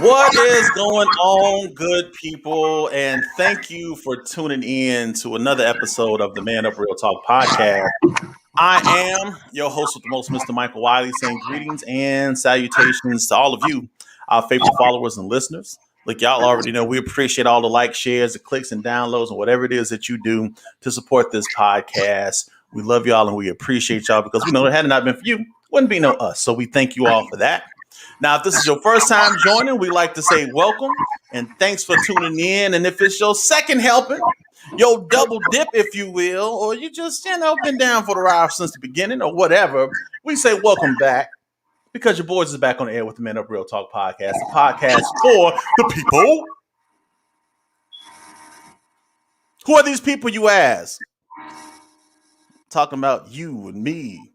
What is going on, good people? And thank you for tuning in to another episode of the ManUP Real Talk podcast. I am your host with the most, Mr. Michael Wiley, saying greetings and salutations to all of you, our faithful followers and listeners. Look, y'all already know we appreciate all the likes, shares, the clicks, and downloads, and whatever it is that you do to support this podcast. We love y'all and we appreciate y'all because we know it had it not been for you, wouldn't be no us. So we thank you all for that. Now, if this is your first time joining, we like to say welcome and thanks for tuning in. And if it's your second helping, your double dip, if you will, or you just, been down for the ride since the beginning or whatever, we say welcome back because your boys is back on the air with the ManUP Real Talk podcast, the podcast for the people. Who are these people, you ask? Talking about you and me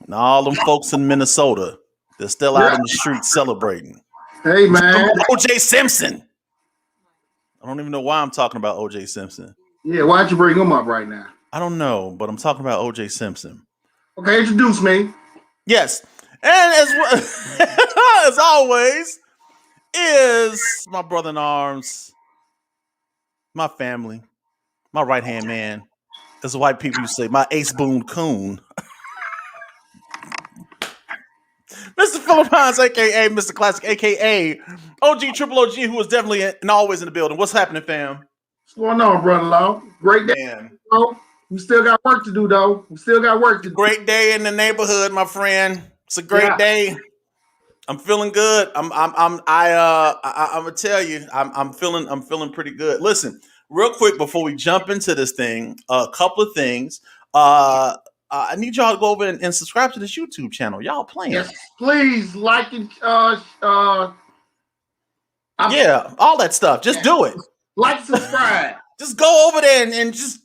and all them folks in Minnesota. They're still out in the streets celebrating. Hey, man. O.J. Simpson. I don't even know why I'm talking about O.J. Simpson. Yeah, why'd you bring him up right now? I don't know, but I'm talking about O.J. Simpson. Okay, introduce me. Yes. And as always, is my brother in arms, my family, my right-hand man, as the white people say, my ace boon coon. Mr. Philip Hines, a.k.a. Mr. Classic, a.k.a. OG Triple OG, who is definitely and always in the building. What's happening, fam? What's going on, brother-in-law? Great day. Man. We still got work to do, though. We still got work to do. Great day in the neighborhood, my friend. It's a great day. I'm feeling good. I'm gonna tell you, I'm feeling pretty good. Listen, real quick before we jump into this thing, a couple of things. I need y'all to go over and subscribe to this YouTube channel. Y'all playing? Yes, please like and yeah, all that stuff. Just do it. Like, subscribe. Just go over there and just.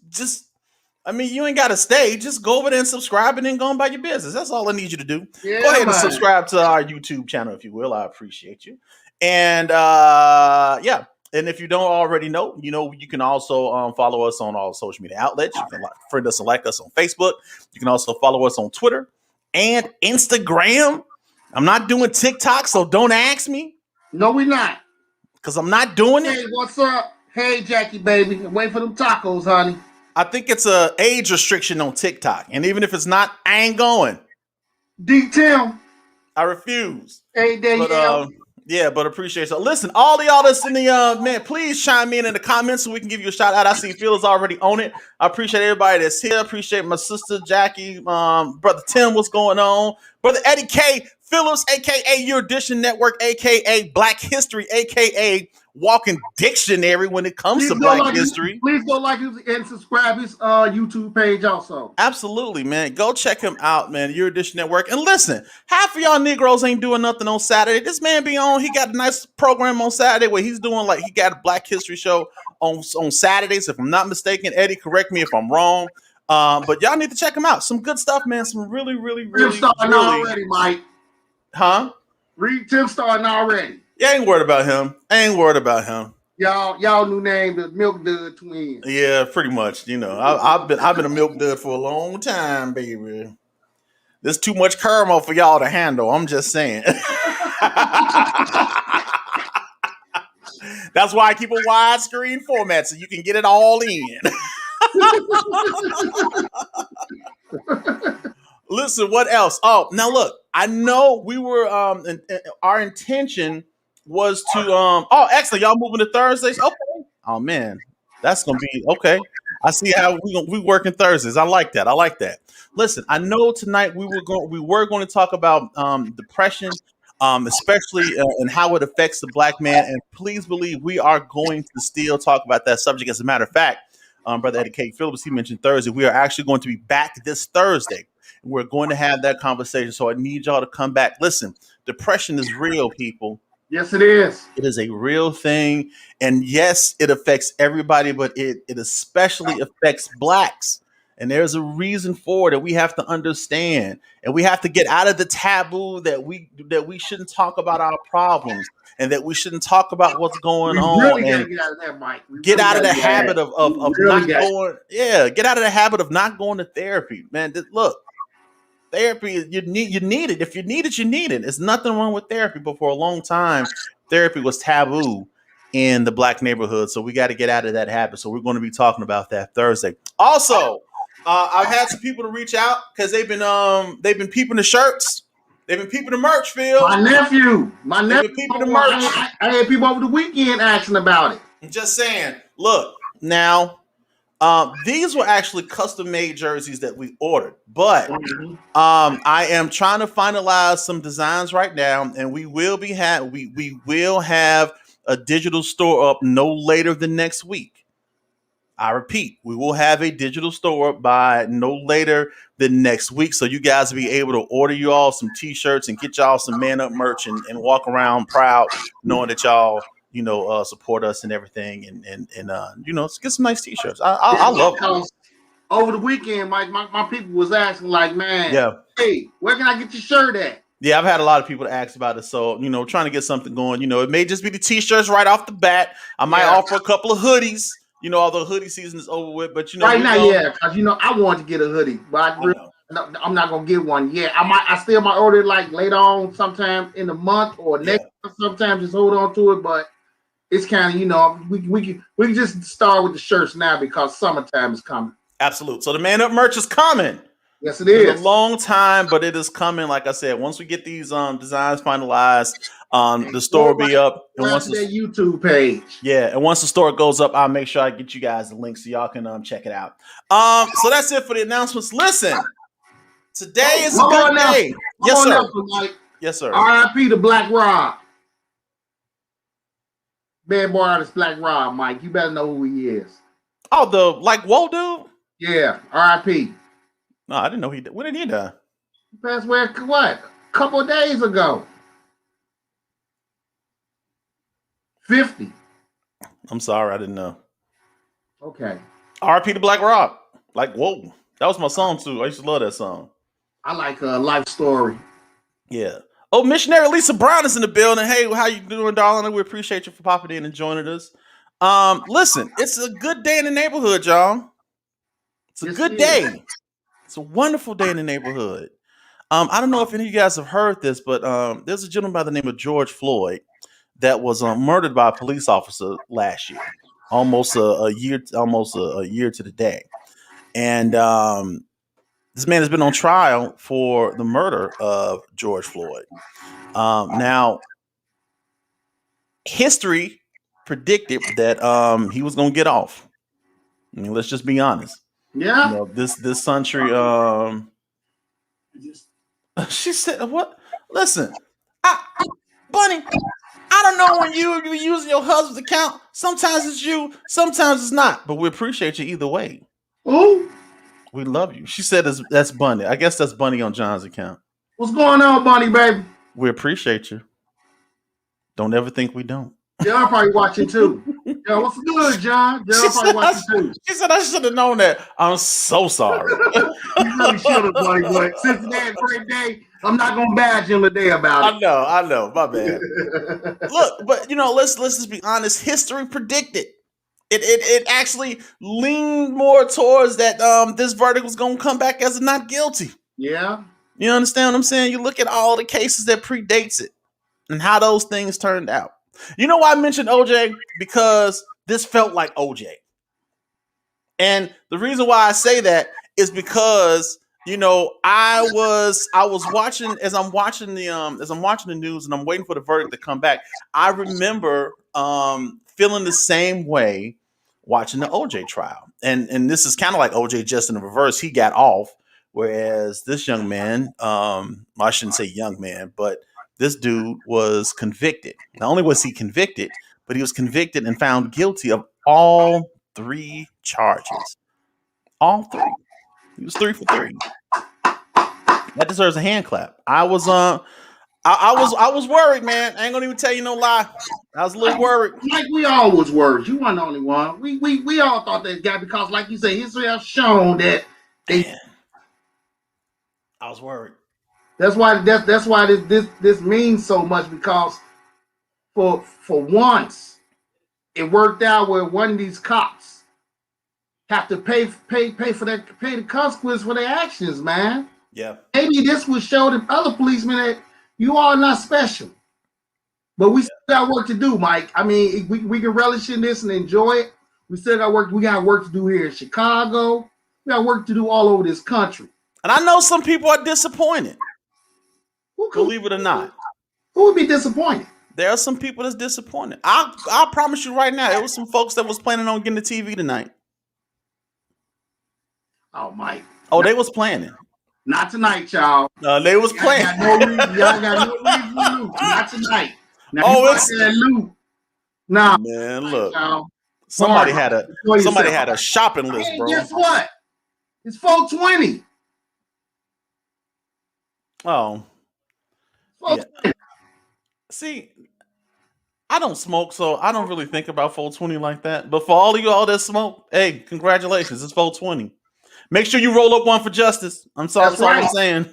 I mean, you ain't got to stay. Just go over there and subscribe and then go on by your business. That's all I need you to do. Yeah, go ahead and subscribe to our YouTube channel, if you will. I appreciate you. And yeah. And if you don't already know, you can also follow us on all social media outlets. You can friend us and like us on Facebook. You can also follow us on Twitter and Instagram. I'm not doing TikTok, so don't ask me. No, we're not. Because I'm not doing it. Hey, what's up? Hey, Jackie, baby. Wait for them tacos, honey. I think it's a age restriction on TikTok. And even if it's not, I ain't going. D-Tim. I refuse. Hey, Danielle. Yeah, but appreciate it. So listen, all of y'all that's in the man, please chime in the comments so we can give you a shout out. I see Phil is already on it. I appreciate everybody that's here. I appreciate my sister Jackie, brother Tim, what's going on? Brother Eddie K. Phillips, aka Your Edition Network, aka Black History, aka Walking Dictionary when it comes to Black history. Please go like and subscribe his YouTube page also. Absolutely, man. Go check him out, man. Your Edition Network. And listen, half of y'all Negroes ain't doing nothing on Saturday. This man be on. He got a nice program on Saturday where he's doing he got a Black History show on Saturdays. If I'm not mistaken, Eddie, correct me if I'm wrong. But y'all need to check him out. Some good stuff, man. Some really, already, Mike. Huh? Read Tim starting already. Yeah, I ain't worried about him. Y'all new name, the Milk Dud Twins. Yeah, pretty much. I've been a milk dud for a long time, baby. There's too much caramel for y'all to handle. I'm just saying. That's why I keep a widescreen format so you can get it all in. Listen, what else? Oh, now look, I know we were our intention was to actually y'all moving to Thursdays. Okay. Oh man, that's gonna be okay. I see how we working Thursdays. I like that. Listen, I know tonight we were going to talk about depression, especially and how it affects the Black man. And please believe we are going to still talk about that subject. As a matter of fact, Brother Eddie K. Phillips, he mentioned Thursday. We are actually going to be back this Thursday. We're going to have that conversation. So I need y'all to come back. Listen, depression is real, people. Yes, it is. It is a real thing. And yes, it affects everybody, but it especially affects Blacks. And there's a reason for it that we have to understand. And we have to get out of the taboo that we shouldn't talk about our problems and that we shouldn't talk about what's going on. Really and get out of that, Mike. Get out of the habit of not going. Yeah, get out of the habit of not going to therapy, man. Look, therapy, you need it. If you need it, you need it. There's nothing wrong with therapy, but for a long time, therapy was taboo in the Black neighborhood. So we got to get out of that habit. So we're going to be talking about that Thursday. Also, I've had some people to reach out because they've been peeping the shirts. They've been peeping the merch, Phil. My nephew. They've been peeping the merch. I had people over the weekend asking about it. I'm just saying. Look, now, these were actually custom-made jerseys that we ordered, but I am trying to finalize some designs right now, and we will have a digital store up no later than next week. I repeat, we will have a digital store up by no later than next week, so you guys will be able to order you all some t-shirts and get y'all some Man Up merch and walk around proud, knowing that y'all support us and everything, and get some nice t-shirts. I love it. Over the weekend, Mike, my people was asking, like, man, yeah, hey, where can I get your shirt at? Yeah, I've had a lot of people ask about it, so trying to get something going. It may just be the t-shirts right off the bat. I might offer a couple of hoodies. Although hoodie season is over with, but right now, because I want to get a hoodie, but I'm not gonna get one yet. I still might order it like later on, sometime in the month or next month. Sometimes just hold on to it, but it's kind of we can just start with the shirts now because summertime is coming. Absolutely. So the Man Up merch is coming. Yes, it is. It's a long time, but it is coming. Like I said, once we get these designs finalized, the store will be up. And once the YouTube page. Yeah, and once the store goes up, I'll make sure I get you guys the link so y'all can check it out. So that's it for the announcements. Listen, today is a good day. Yes, sir. Yes, sir. R.I.P. to Black Rob. Bad boy artist Black Rob, Mike. You better know who he is. Oh, whoa dude? Yeah, R.I.P. No, I didn't know he did. When did he die? He passed away, what? A couple of days ago. 50. I'm sorry, I didn't know. Okay. R.I.P. to Black Rob. Like, whoa. That was my song, too. I used to love that song. I like Life Story. Yeah. Oh, missionary Lisa Brown is in the building. Hey, how you doing, darling? We appreciate you for popping in and joining us. Listen, it's a good day in the neighborhood, y'all. It's a good day. It's a wonderful day in the neighborhood. I don't know if any of you guys have heard this, but there's a gentleman by the name of George Floyd that was murdered by a police officer last year, almost a year to the day. And this man has been on trial for the murder of George Floyd. Now, history predicted that he was going to get off. I mean, let's just be honest. Yeah. This country. She said, "What? Listen, Bunny. I don't know when you using your husband's account. Sometimes it's you, sometimes it's not. But we appreciate you either way. Ooh, we love you." She said, "That's Bunny. I guess that's Bunny on John's account." What's going on, Bunny, baby? We appreciate you. Don't ever think we don't. John probably watching too. Yeah, what's good, John? John probably watching too. She said, "I should have known that. I'm so sorry." You really should have, Bunny, but since today's great day, I'm not gonna badge him today about it. I know. My bad. Look, but let's just be honest. History predicted. It actually leaned more towards that this verdict was gonna come back as a not guilty. Yeah. You understand what I'm saying? You look at all the cases that predates it and how those things turned out. You know why I mentioned OJ? Because this felt like OJ. And the reason why I say that is because I was watching as I'm watching the news and I'm waiting for the verdict to come back. I remember feeling the same way watching the OJ trial. And this is kind of like OJ just in the reverse. He got off, whereas this young man, I shouldn't say young man, but this dude was convicted. Not only was he convicted, but he was convicted and found guilty of all 3 charges. All 3. He was 3 for 3. That deserves a hand clap. I was worried, man. I ain't gonna even tell you no lie. I was a little worried. Like we all was worried. You weren't the only one. We all thought that guy because, like you say, history has shown that they. I was worried. That's why this means so much, because for once it worked out where one of these cops have to pay the consequence for their actions, man. Yeah. Maybe this would show the other policemen that you are not special. But we still got work to do, Mike. I mean, we can relish in this and enjoy it. We still got work. We got work to do here in Chicago. We got work to do all over this country. And I know some people are disappointed. Believe it or not. Who would be disappointed? There are some people that's disappointed. I'll promise you right now, it was some folks that was planning on getting the TV tonight. Oh, Mike. Oh, they was planning. Not tonight, y'all. They was planning. Y'all got no reason to lose. Not tonight. Now, it's that loot. Nah, man, look. Y'all. Somebody had a shopping list, hey, bro. Guess what? It's 420. Oh. 420. Yeah. See, I don't smoke, so I don't really think about 420 like that. But for all of y'all that smoke, hey, congratulations. It's 420. Make sure you roll up one for justice. I'm sorry, that's all I'm saying.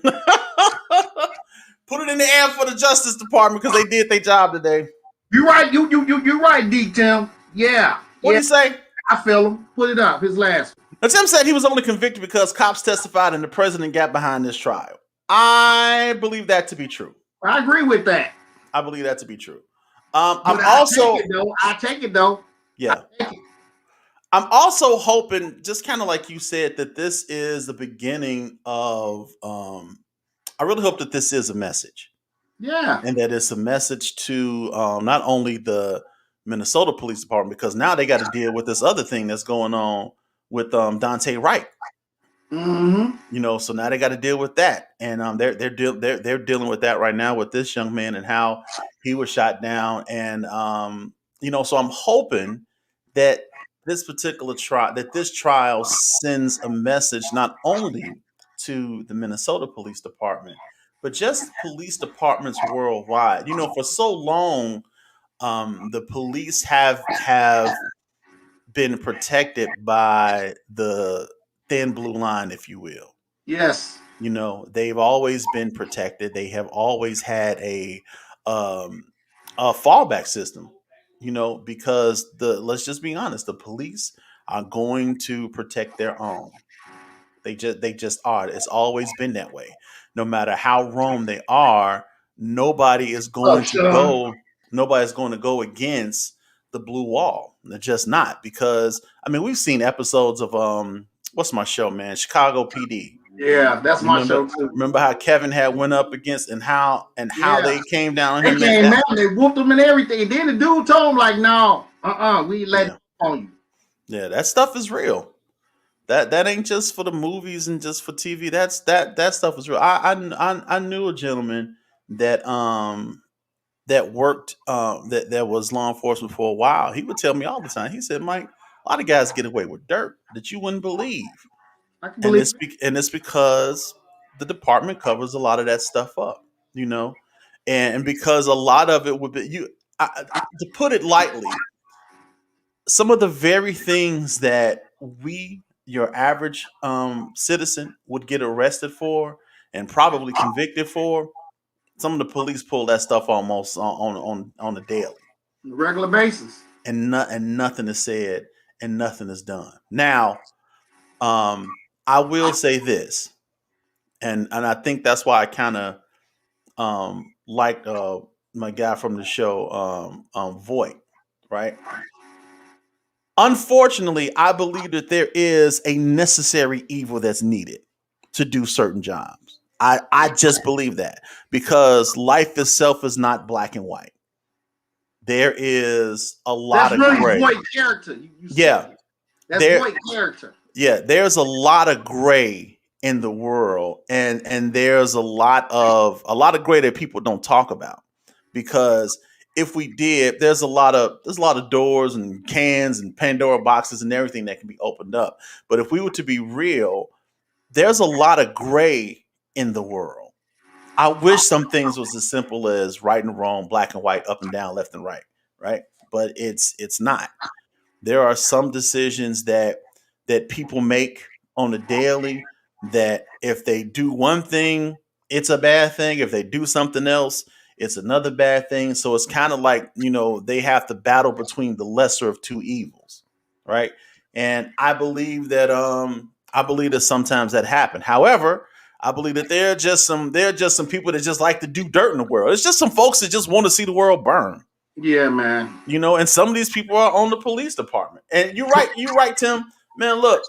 Put it in the air for the Justice Department because they did their job today. You're right. You're right, D. Tim. Yeah. What did he say? I feel him. Put it up. His last one. Now, Tim said he was only convicted because cops testified and the president got behind this trial. I believe that to be true. I agree with that. I believe that to be true. I take it though. Yeah. I'm also hoping, just kind of like you said, that this is the beginning of. I really hope that this is a message. Yeah. And that it's a message to not only the Minnesota Police Department, because now they got to deal with this other thing that's going on with Dante Wright. Mm-hmm. You know, so now they got to deal with that, and they're dealing with that right now with this young man and how he was shot down, and you know, so I'm hoping that this particular trial sends a message not only to the Minnesota Police Department, but just police departments worldwide. You know, for so long, the police have been protected by the thin blue line, if you will. Yes. You know, they've always been protected. They have always had a fallback system, you know, because let's just be honest, the police are going to protect their own. They just are. It's always been that way. No matter how wrong they are, nobody's going to go against the blue wall. They're just not, because I mean, we've seen episodes of what's my show, man? Chicago PD. Yeah, that's my show too. Remember how Kevin had went up against and how they came down on him. They whooped him and everything. And then the dude told him like, "No, we let it on you." Yeah, that stuff is real. That ain't just for the movies and just for TV. That stuff is real. I knew a gentleman that worked that was law enforcement for a while. He would tell me all the time. He said, "Mike, a lot of guys get away with dirt that you wouldn't believe." And it's because the department covers a lot of that stuff up, you know, and because a lot of it would be to put it lightly, some of the very things that your average citizen would get arrested for and probably convicted for, some of the police pull that stuff almost on a daily, regular basis, and nothing is said and nothing is done. Now, I will say this, and I think that's why I kind of like my guy from the show, Voight, right? Unfortunately, I believe that there is a necessary evil that's needed to do certain jobs. I just believe that, because life itself is not black and white. There is a lot of gray. Voight character. That's Voight character. Yeah, there's a lot of gray in the world, and there's a lot of gray that people don't talk about, because if we did, there's a lot of doors and cans and Pandora boxes and everything that can be opened up. But if we were to be real, there's a lot of gray in the world. I wish some things was as simple as right and wrong, black and white, up and down, left and right, right? But it's not. There are some decisions that people make on a daily that if they do one thing, it's a bad thing. If they do something else, it's another bad thing. So it's kind of like, you know, they have to battle between the lesser of two evils, right? And I believe that sometimes that happens. However, I believe that they're just some people that just like to do dirt in the world. It's just some folks that just want to see the world burn. Yeah, man. And some of these people are on the police department. And you're right, Tim. Man, look.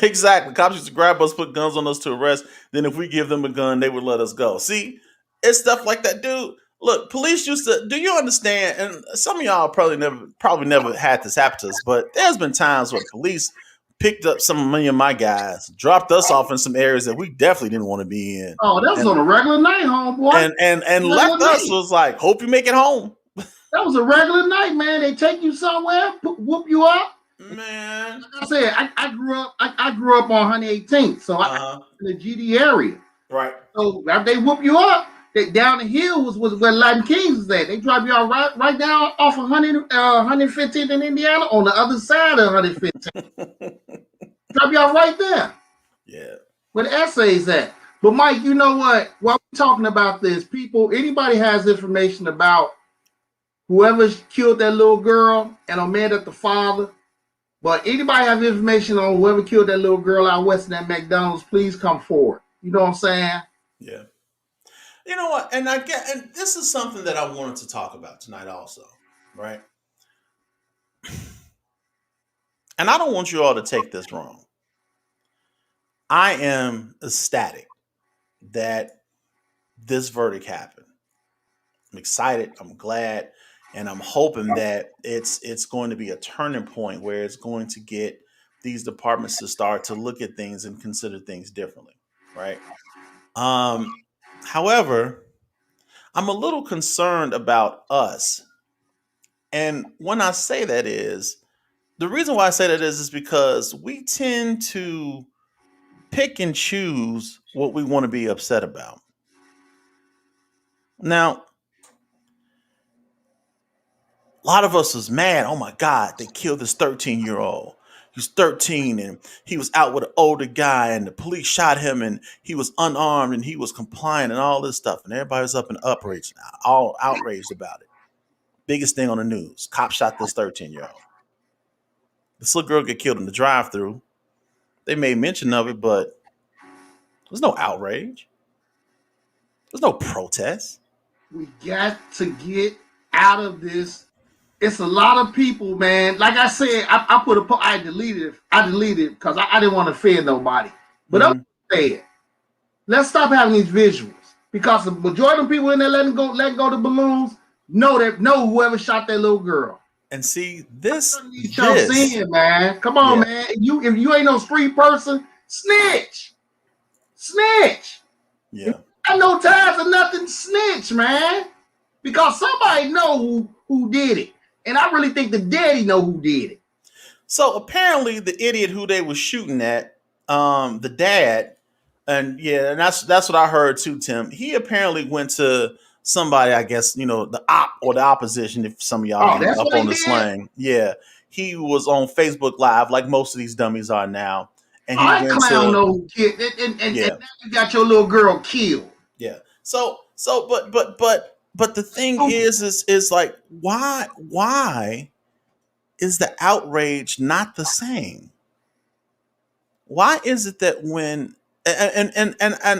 Exactly. Cops used to grab us, put guns on us to arrest. Then if we give them a gun, they would let us go. See, it's stuff like that, dude. Look, police used to. Do you understand? And some of y'all probably never had this happen to us, but there's been times where police picked up some of me and my guys, dropped us off in some areas that we definitely didn't want to be in. Oh, that was on a regular night, homeboy. And left us was like, hope you make it home. That was a regular night, man. They take you somewhere, whoop you up. Man, like I said, I grew up on 118th, so I in the GD area. Right. So after they whoop you up, down the hill was where Latin Kings was at. They drive you out right down off of 115th in Indiana on the other side of 115th. Drive you out right there. Yeah. Where the essays at. But Mike, you know what? While we're talking about this, anybody has information about whoever killed that little girl, and I'm mad at the father. But anybody have information on whoever killed that little girl out west in that McDonald's, please come forward. You know what I'm saying? Yeah. You know what? And this is something that I wanted to talk about tonight also, right? And I don't want you all to take this wrong. I am ecstatic that this verdict happened. I'm excited. I'm glad. And I'm hoping that it's going to be a turning point where it's going to get these departments to start to look at things and consider things differently, right? However, I'm a little concerned about us. And when I say that the reason why I say that is because we tend to pick and choose what we want to be upset about. Now, a lot of us was mad. Oh my God, they killed this 13-year-old. He was 13 and he was out with an older guy and the police shot him and he was unarmed and he was compliant and all this stuff. And everybody was up in outrage, all outraged about it. Biggest thing on the news. Cop shot this 13-year-old. This little girl get killed in the drive-thru. They made mention of it, but there's no outrage. There's no protest. We got to get out of this. It's a lot of people, man. Like I said, I deleted it because I didn't want to offend nobody. But I'm saying, let's stop having these visuals because the majority of people in there letting go the balloons know whoever shot that little girl. And see this, in, man. Come on, man. If you ain't no street person, snitch. Yeah. I no ties or nothing. Snitch, man. Because somebody know who did it. And I really think the daddy know who did it. So apparently the idiot who they were shooting at, the dad, and that's what I heard too, Tim. He apparently went to somebody, I guess, the op or the opposition, if some of y'all get up on the slang. Yeah. He was on Facebook Live like most of these dummies are now. And he went clown know who killed and now you got your little girl killed. Yeah. So but the thing is like, why is the outrage not the same? Why is it that when and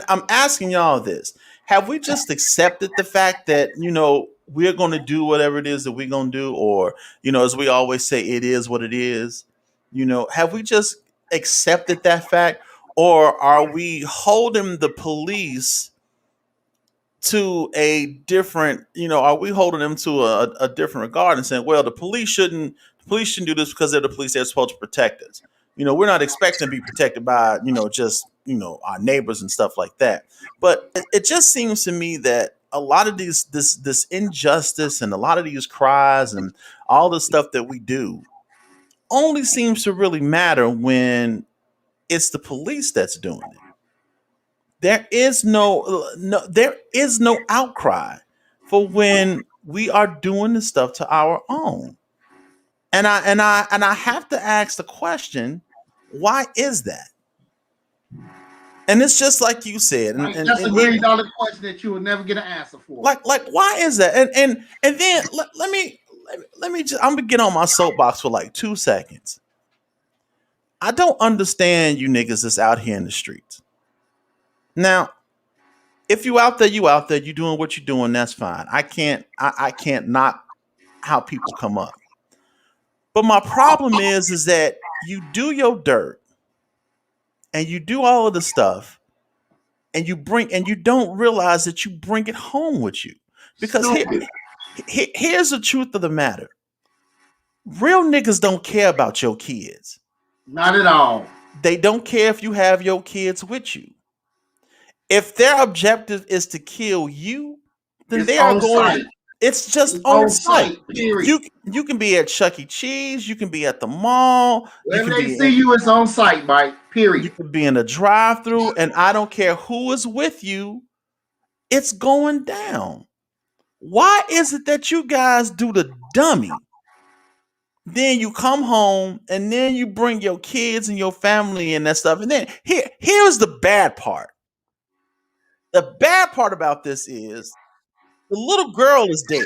I'm asking y'all this, have we just accepted the fact that, we're going to do whatever it is that we're going to do, or, as we always say, it is what it is? Have we just accepted that fact, or are we holding the police to a different, are we holding them to a different regard and saying, well, the police shouldn't do this because they're the police, they're supposed to protect us. We're not expecting to be protected by, just, our neighbors and stuff like that. But it just seems to me that a lot of this injustice and a lot of these cries and all the stuff that we do only seems to really matter when it's the police that's doing it. There is no outcry for when we are doing the stuff to our own. And I have to ask the question, why is that? And it's just like you said, and that's a $1 million question that you will never get an answer for. Like why is that? And then let me just, I'm gonna get on my soapbox for like 2 seconds. I don't understand you niggas that's out here in the streets. Now, if you out there, you doing what you're doing, that's fine. I can't knock how people come up. But my problem is that you do your dirt and you do all of the stuff and you don't realize that you bring it home with you. Because here's the truth of the matter. Real niggas don't care about your kids. Not at all. They don't care if you have your kids with you. If their objective is to kill you, then It's they are on going. site. It's just It's on site. period. You can be at Chuck E. Cheese. You can be at the mall. When they see you, it's on site, Mike. Period. You could be in a drive-through, and I don't care who is with you. It's going down. Why is it that you guys do the dummy? Then you come home, and then you bring your kids and your family and that stuff. And then here's the bad part. The bad part about this is the little girl is dead.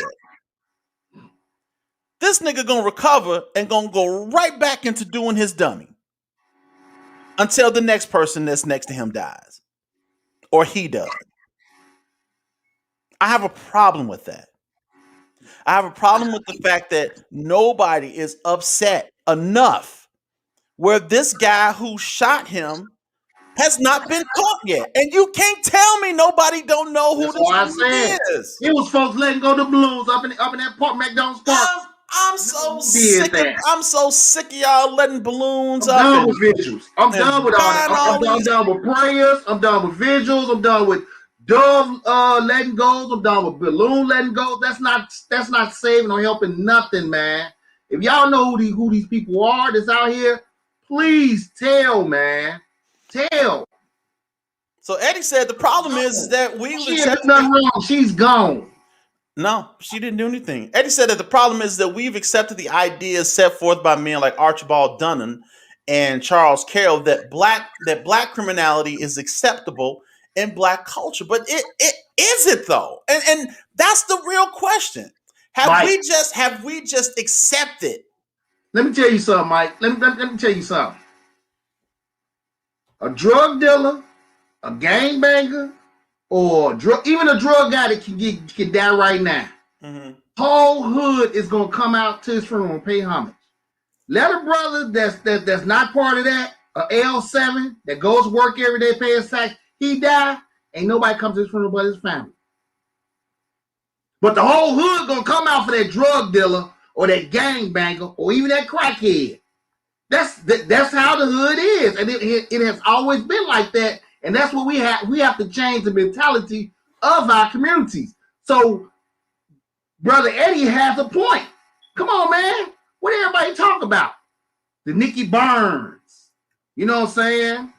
This nigga gonna recover and gonna go right back into doing his dummy until the next person that's next to him dies or he does. I have a problem with that. I have a problem with the fact that nobody is upset enough where this guy who shot him has not been caught yet. And you can't tell me nobody don't know who this is. It was folks letting go the balloons up in that park, McDonald's park. I'm so sick of y'all letting balloons up. I'm done with vigils. I'm done with all that. I'm done with prayers. I'm done with vigils. I'm done with dove letting goes. I'm done with balloon letting go. That's not saving or helping nothing, man. If y'all know who these people are that's out here, please tell, man. Tell. So Eddie said the problem is that we accepted nothing wrong. She's gone. No, she didn't do anything. Eddie said that the problem is that we've accepted the ideas set forth by men like Archibald Dunham and Charles Carroll that black criminality is acceptable in black culture. But it is it though? And that's the real question. Have we just accepted? Let me tell you something, Mike. Let me tell you something. A drug dealer, a gangbanger, or even a drug guy that can die right now. Mm-hmm. Whole hood is gonna come out to his funeral and pay homage. Let a brother that's not part of that, a L7 that goes to work every day, pay his tax, he die, ain't nobody comes to his funeral but his family. But the whole hood gonna come out for that drug dealer or that gangbanger or even that crackhead. That's how the hood is, and it has always been like that. And that's what we have. We have to change the mentality of our communities. So, Brother Eddie has a point. Come on, man. What did everybody talk about? The Nicky Burns. You know what I'm saying?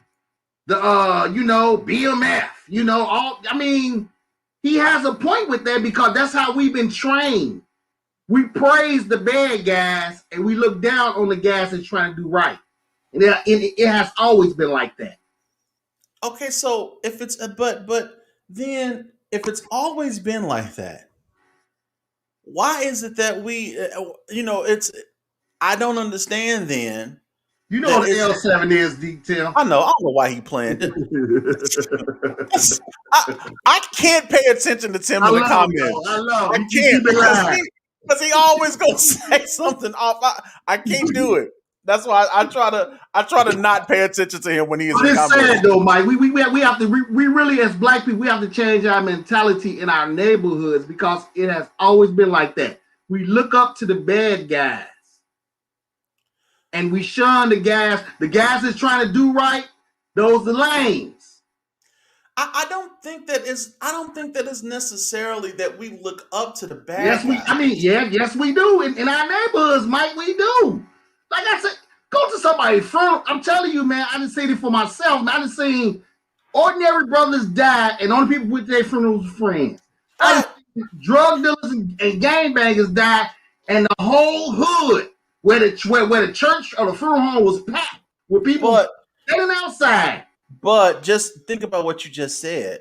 The BMF. He has a point with that because that's how we've been trained. We praise the bad guys and we look down on the guys that's trying to do right. And it has always been like that. Okay, so if it's then if it's always been like that, why is it that we I don't understand then. You know what the L7 is, detail. I know. I don't know why he playing. I can't pay attention to Tim in the comments. I can't because he always gonna say something off. I can't do it. That's why I try to not pay attention to him when he is. But it's sad though, Mike. We have to we really as black people we have to change our mentality in our neighborhoods because it has always been like that. We look up to the bad guys, and we shun the guys. The guys that's trying to do right, those are lames. I don't think that is necessarily that we look up to the bad guys. Yes, we do in our neighborhoods, Mike. We do. Like I said, go to somebody's funeral. I'm telling you, man, I done seen it for myself. I done seen ordinary brothers die, and only people with their funerals were friends. Drug dealers and gangbangers die, and the whole hood, where the church or the funeral home was packed with people standing outside. But just think about what you just said.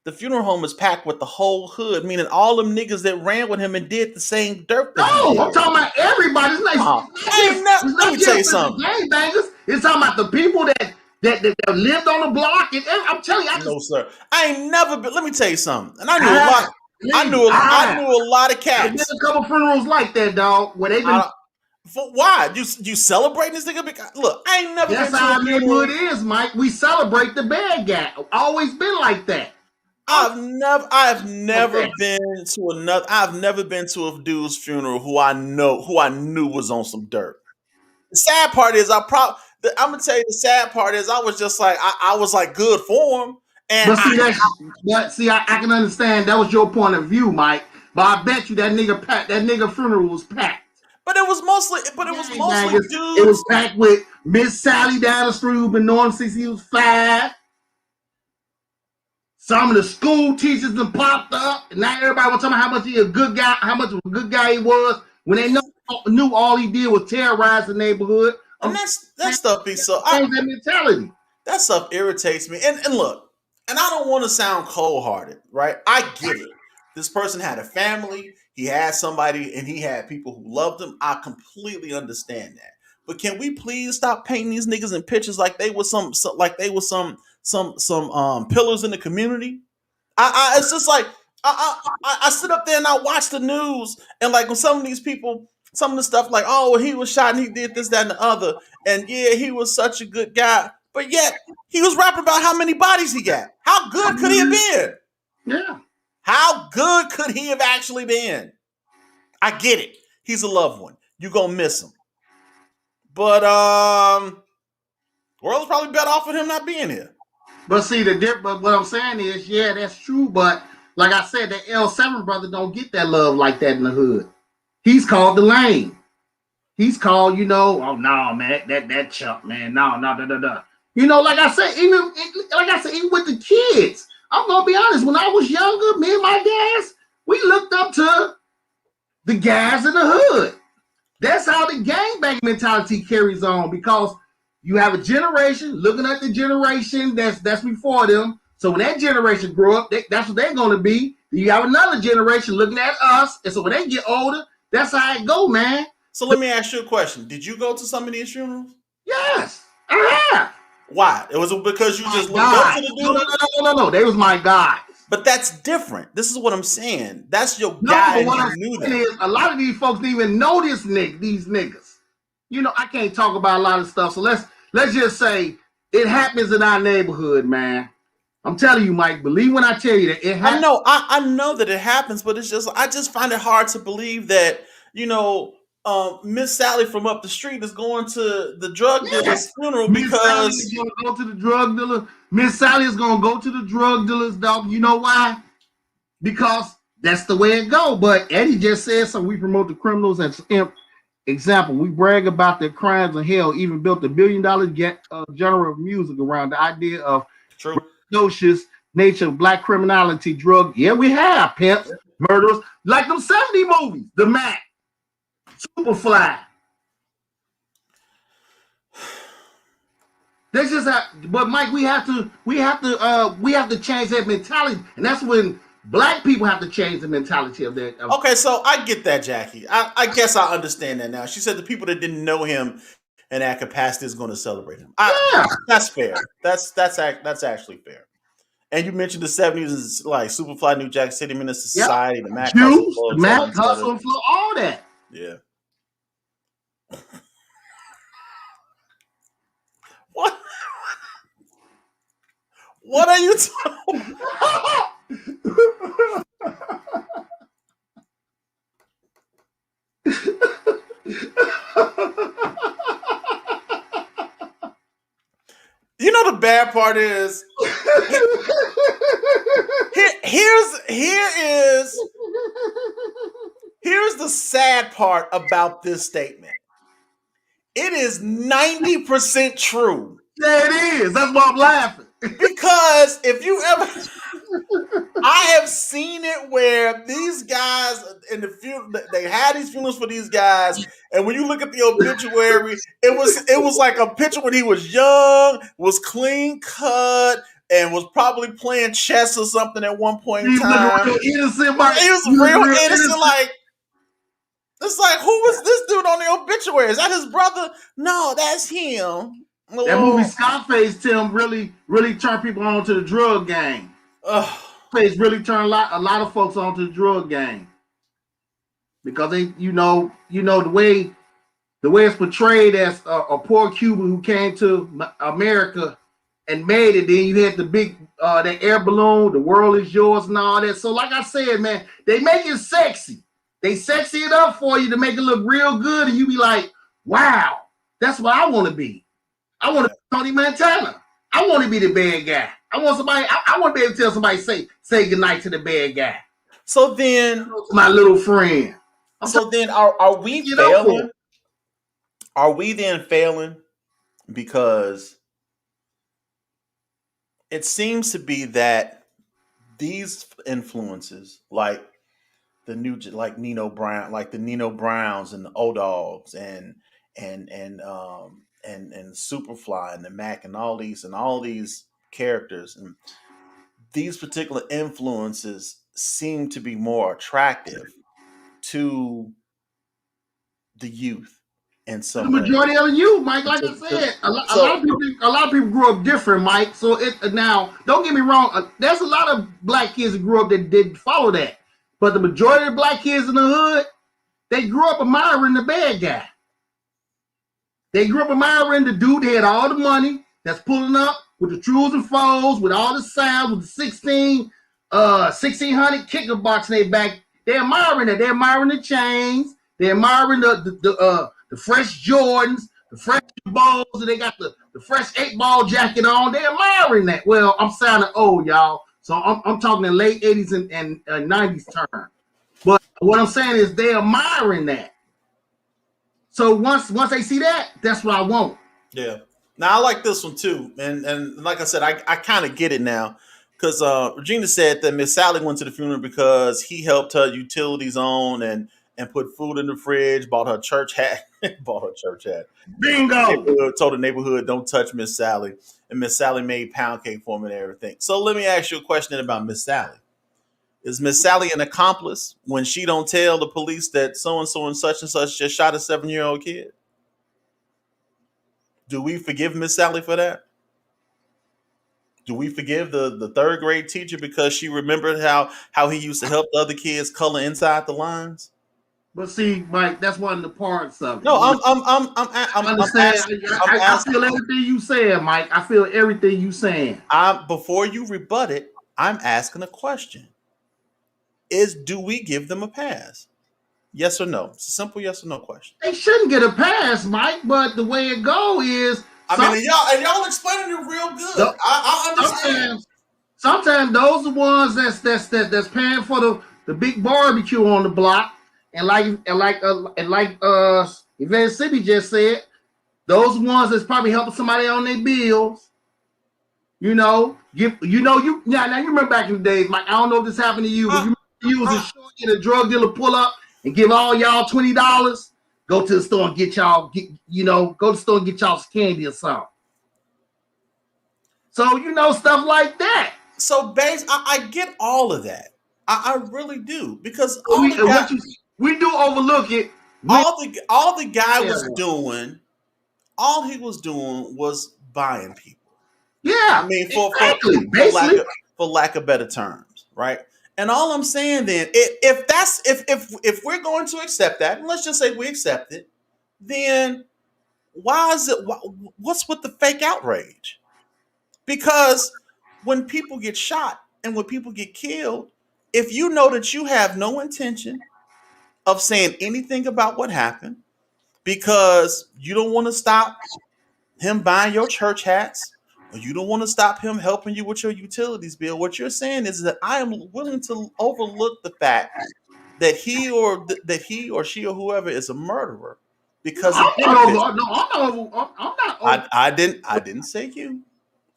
the funeral home is packed with the whole hood, meaning all them niggas that ran with him and did the same dirt that he did. I'm talking about everybody. It's let me tell you something. Gangbangers. It's talking about the people that lived on the block. And I'm telling you, no, sir. I ain't never been. Let me tell you something. And I knew a lot. I knew a lot of cats. There's a couple funerals like that, dog. Where they been. Why? You celebrating this nigga? Because, look, I ain't never been to a funeral. That's how neighborhood is, Mike. We celebrate the bad guy. Always been like that. I've never been to a dude's funeral who I knew was on some dirt. The sad part is I'm gonna tell you the sad part is I was just like I was like good for him. And I can understand that was your point of view, Mike. But I bet you that nigga funeral was packed. But it was mostly dudes. It was packed with Miss Sally down the street who've been knowing him since he was 5. Some of the school teachers that popped up, and now everybody was talking about how much of a good guy he was when they knew all he did was terrorize the neighborhood. And that stuff be so that mentality. That stuff irritates me. And look, and I don't want to sound cold-hearted, right? I get it. This person had a family, he had somebody, and he had people who loved him. I completely understand that. But can we please stop painting these niggas in pictures like they were some pillars in the community? It's just like I sit up there and I watch the news, and like when some of these people, some of the stuff like, oh, he was shot and he did this, that, and the other, and yeah, he was such a good guy, but yet he was rapping about how many bodies he got. How good could he have been? Yeah. How good could he have actually been? I get it. He's a loved one. You're gonna miss him. But the world's probably better off with him not being here. But see, but what I'm saying is, yeah, that's true. But like I said, that L7 brother don't get that love like that in the hood. He's called the lame. He's called, oh no, man, that chump, man, no. Like I said, even with the kids, I'm gonna be honest. When I was younger, me and my guys, we looked up to the guys in the hood. That's how the gangbang mentality carries on, because you have a generation looking at the generation that's before them. So when that generation grow up, that's what they're going to be. You have another generation looking at us, and so when they get older, that's how it go, man. So let me ask you a question. Did you go to some of these funerals? Yes, I have. Why? It was because you just looked up to the dude? No. They was my guys. But that's different. This is what I'm saying. That's your guy. What I'm saying is, a lot of these folks didn't even know these niggas. I can't talk about a lot of stuff. So let's just say it happens in our neighborhood, man. I'm telling you, Mike. Believe when I tell you that it happens. I know that it happens, but I just find it hard to believe that Miss Sally from up the street is going to the drug dealer's funeral because Miss Sally is going to go to the drug dealer. Miss Sally is going to go to the drug dealer's dog. You know why? Because that's the way it go. But Eddie just said so. We promote the criminals as example. We brag about their crimes, and hell, even built $1 billion genre of music around the idea of precocious nature of black criminality, drug. Yeah, we have pimps, murderers, like them 70 movies, The Mac, Superfly. That's just how. But Mike, we have to change that mentality, and that's when black people have to change the mentality of that. Okay, so I get that, Jackie. I guess I understand that now. She said the people that didn't know him in that capacity is going to celebrate him. That's fair. That's actually fair. And you mentioned the 70s is like Superfly, New Jack City, Minister Society, the Mac Hustle Flow, all that. Yeah. What? What are you talking about? You know the bad part is here's the sad part about this statement. It is 90% true. Yeah, it is. That's why I'm laughing. Because if you ever, I have seen it where these guys in the funeral, they had these funerals for these guys, and when you look at the obituary, it was like a picture when he was young, was clean cut, and was probably playing chess or something at one point in He time. was real innocent, He was real innocent. Like, it's like, who was this dude on the obituary? Is that his brother? No, that's him. That movie Scarface, Tim, really turned people on to the drug game. Scarface really turned a lot of folks onto the drug game because they, the way it's portrayed as a poor Cuban who came to America and made it. Then you had the big that air balloon, the world is yours, and all that. So, like I said, man, they make it sexy. They sexy it up for you to make it look real good, and you be like, wow, that's what I want to be. I want to be Tony Montana. I want to be the bad guy. I want somebody. I want to be able to tell somebody say goodnight to the bad guy. So then, my little friend. Are we failing? Are we then failing because it seems to be that these influences, like the new, like Nino Brown, like the Nino Browns and the O Dogs and Superfly and the Mac and all these characters, and these particular influences seem to be more attractive to the youth in some the way. majority of you, Mike, like I said, a lot of people grew up different, Mike. So now, don't get me wrong. There's a lot of black kids that grew up that didn't follow that, but the majority of black kids in the hood, they grew up admiring the bad guy. They grew up admiring the dude that had all the money, that's pulling up with the trues and foes, with all the sounds, with the 1600 kicker box in their back. They're admiring that. They're admiring the chains. They're admiring the fresh Jordans, the fresh balls, and they got the fresh 8-ball jacket on. They're admiring that. Well, I'm sounding old, y'all. So I'm talking in late 80s and 90s term. But what I'm saying is they're admiring that. So once they see that, that's what I want. Yeah. Now I like this one too, and like I said, I kind of get it now, because Regina said that Miss Sally went to the funeral because he helped her utilities on and put food in the fridge, bought her church hat, Bingo. Told the neighborhood don't touch Miss Sally, and Miss Sally made pound cake for him and everything. So let me ask you a question about Miss Sally. Is Miss Sally an accomplice when she don't tell the police that so and such just shot a 7-year-old kid? Do we forgive Miss Sally for that? Do we forgive the third grade teacher because she remembered how he used to help the other kids color inside the lines? But see, Mike, that's one of the parts of it. No, I feel everything you saying, Mike. I feel everything you saying. Before you rebut it, I'm asking a question. Do we give them a pass? Yes or no? It's a simple yes or no question. They shouldn't get a pass, Mike, but the way it go is y'all explaining it real good. I understand. Sometimes those are the ones that's paying for the big barbecue on the block, and like Event City just said, those ones that's probably helping somebody on their bills. Now you remember back in the days, Mike. I don't know if this happened to you, but you was a short and a drug dealer pull up and give all y'all $20. Go to the store and get y'all some candy or something. So stuff like that. So I get all of that. I really do, because we do overlook it. All the guy was doing, all he was doing was buying people. Yeah, I mean, for lack of better terms, right? And all I'm saying then, if we're going to accept that, and let's just say we accept it, then what's with the fake outrage? Because when people get shot and when people get killed, if you know that you have no intention of saying anything about what happened because you don't want to stop him buying your church hats, or you don't want to stop him helping you with your utilities bill, what you're saying is that I am willing to overlook the fact that he or she or whoever is a murderer because I'm not. I didn't say you.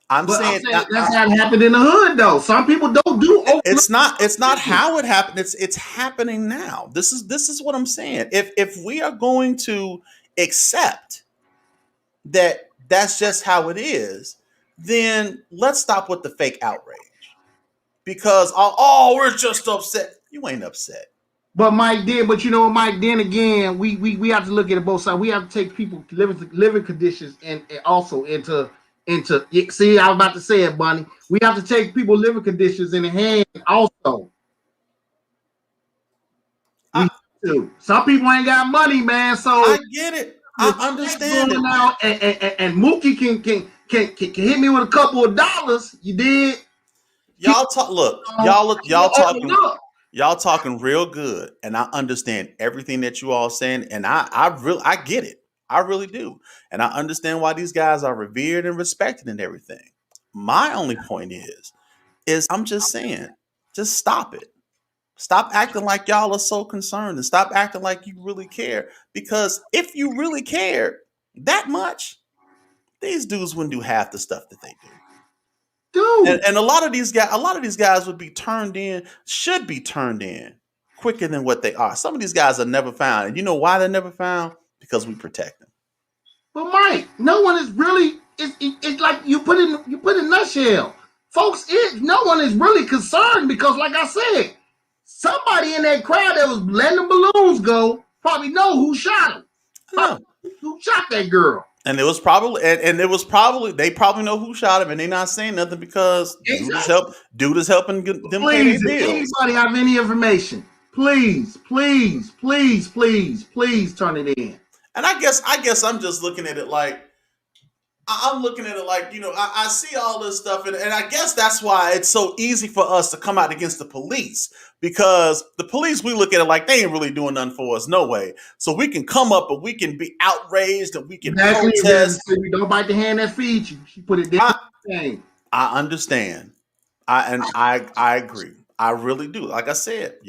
I'm saying that's how it happened in the hood, though. Some people don't do. It's not how it happened. It's happening now. This is what I'm saying. If we are going to accept that that's just how it is, then let's stop with the fake outrage. Because we're just upset. You ain't upset. But Mike did, but Mike, then again, we have to look at it both sides. We have to take people living conditions and also into see, I was about to say it, Bunny. We have to take people living conditions in the hand also. We do. Some people ain't got money, man. So I get it. I understand it. Now and Mookie can hit me with a couple of dollars. You did. Y'all talk. Look, y'all talking real good, and I understand everything that you all saying, and I get it. I really do, and I understand why these guys are revered and respected and everything. My only point is I'm just saying, just stop it. Stop acting like y'all are so concerned, and stop acting like you really care. Because if you really cared that much, these dudes wouldn't do half the stuff that they do. Dude. And a lot of these guys would be should be turned in quicker than what they are. Some of these guys are never found. And you know why they're never found? Because we protect them. But Mike, no one is really it's like you put in a nutshell. Folks, no one is really concerned because like I said, somebody in that crowd that was letting the balloons go probably know who shot him. Who shot that girl. And it was probably they probably know who shot him, and they're not saying nothing because dude is helping them pay their bills. If anybody have any information, please turn it in. And I guess I'm just looking at it like I see all this stuff, and I guess that's why it's so easy for us to come out against the police, because the police, we look at it like they ain't really doing nothing for us, no way. So we can come up and we can be outraged and we can protest. You don't bite the hand that feeds you. She put it down. I understand. I agree. I really do. Like I said,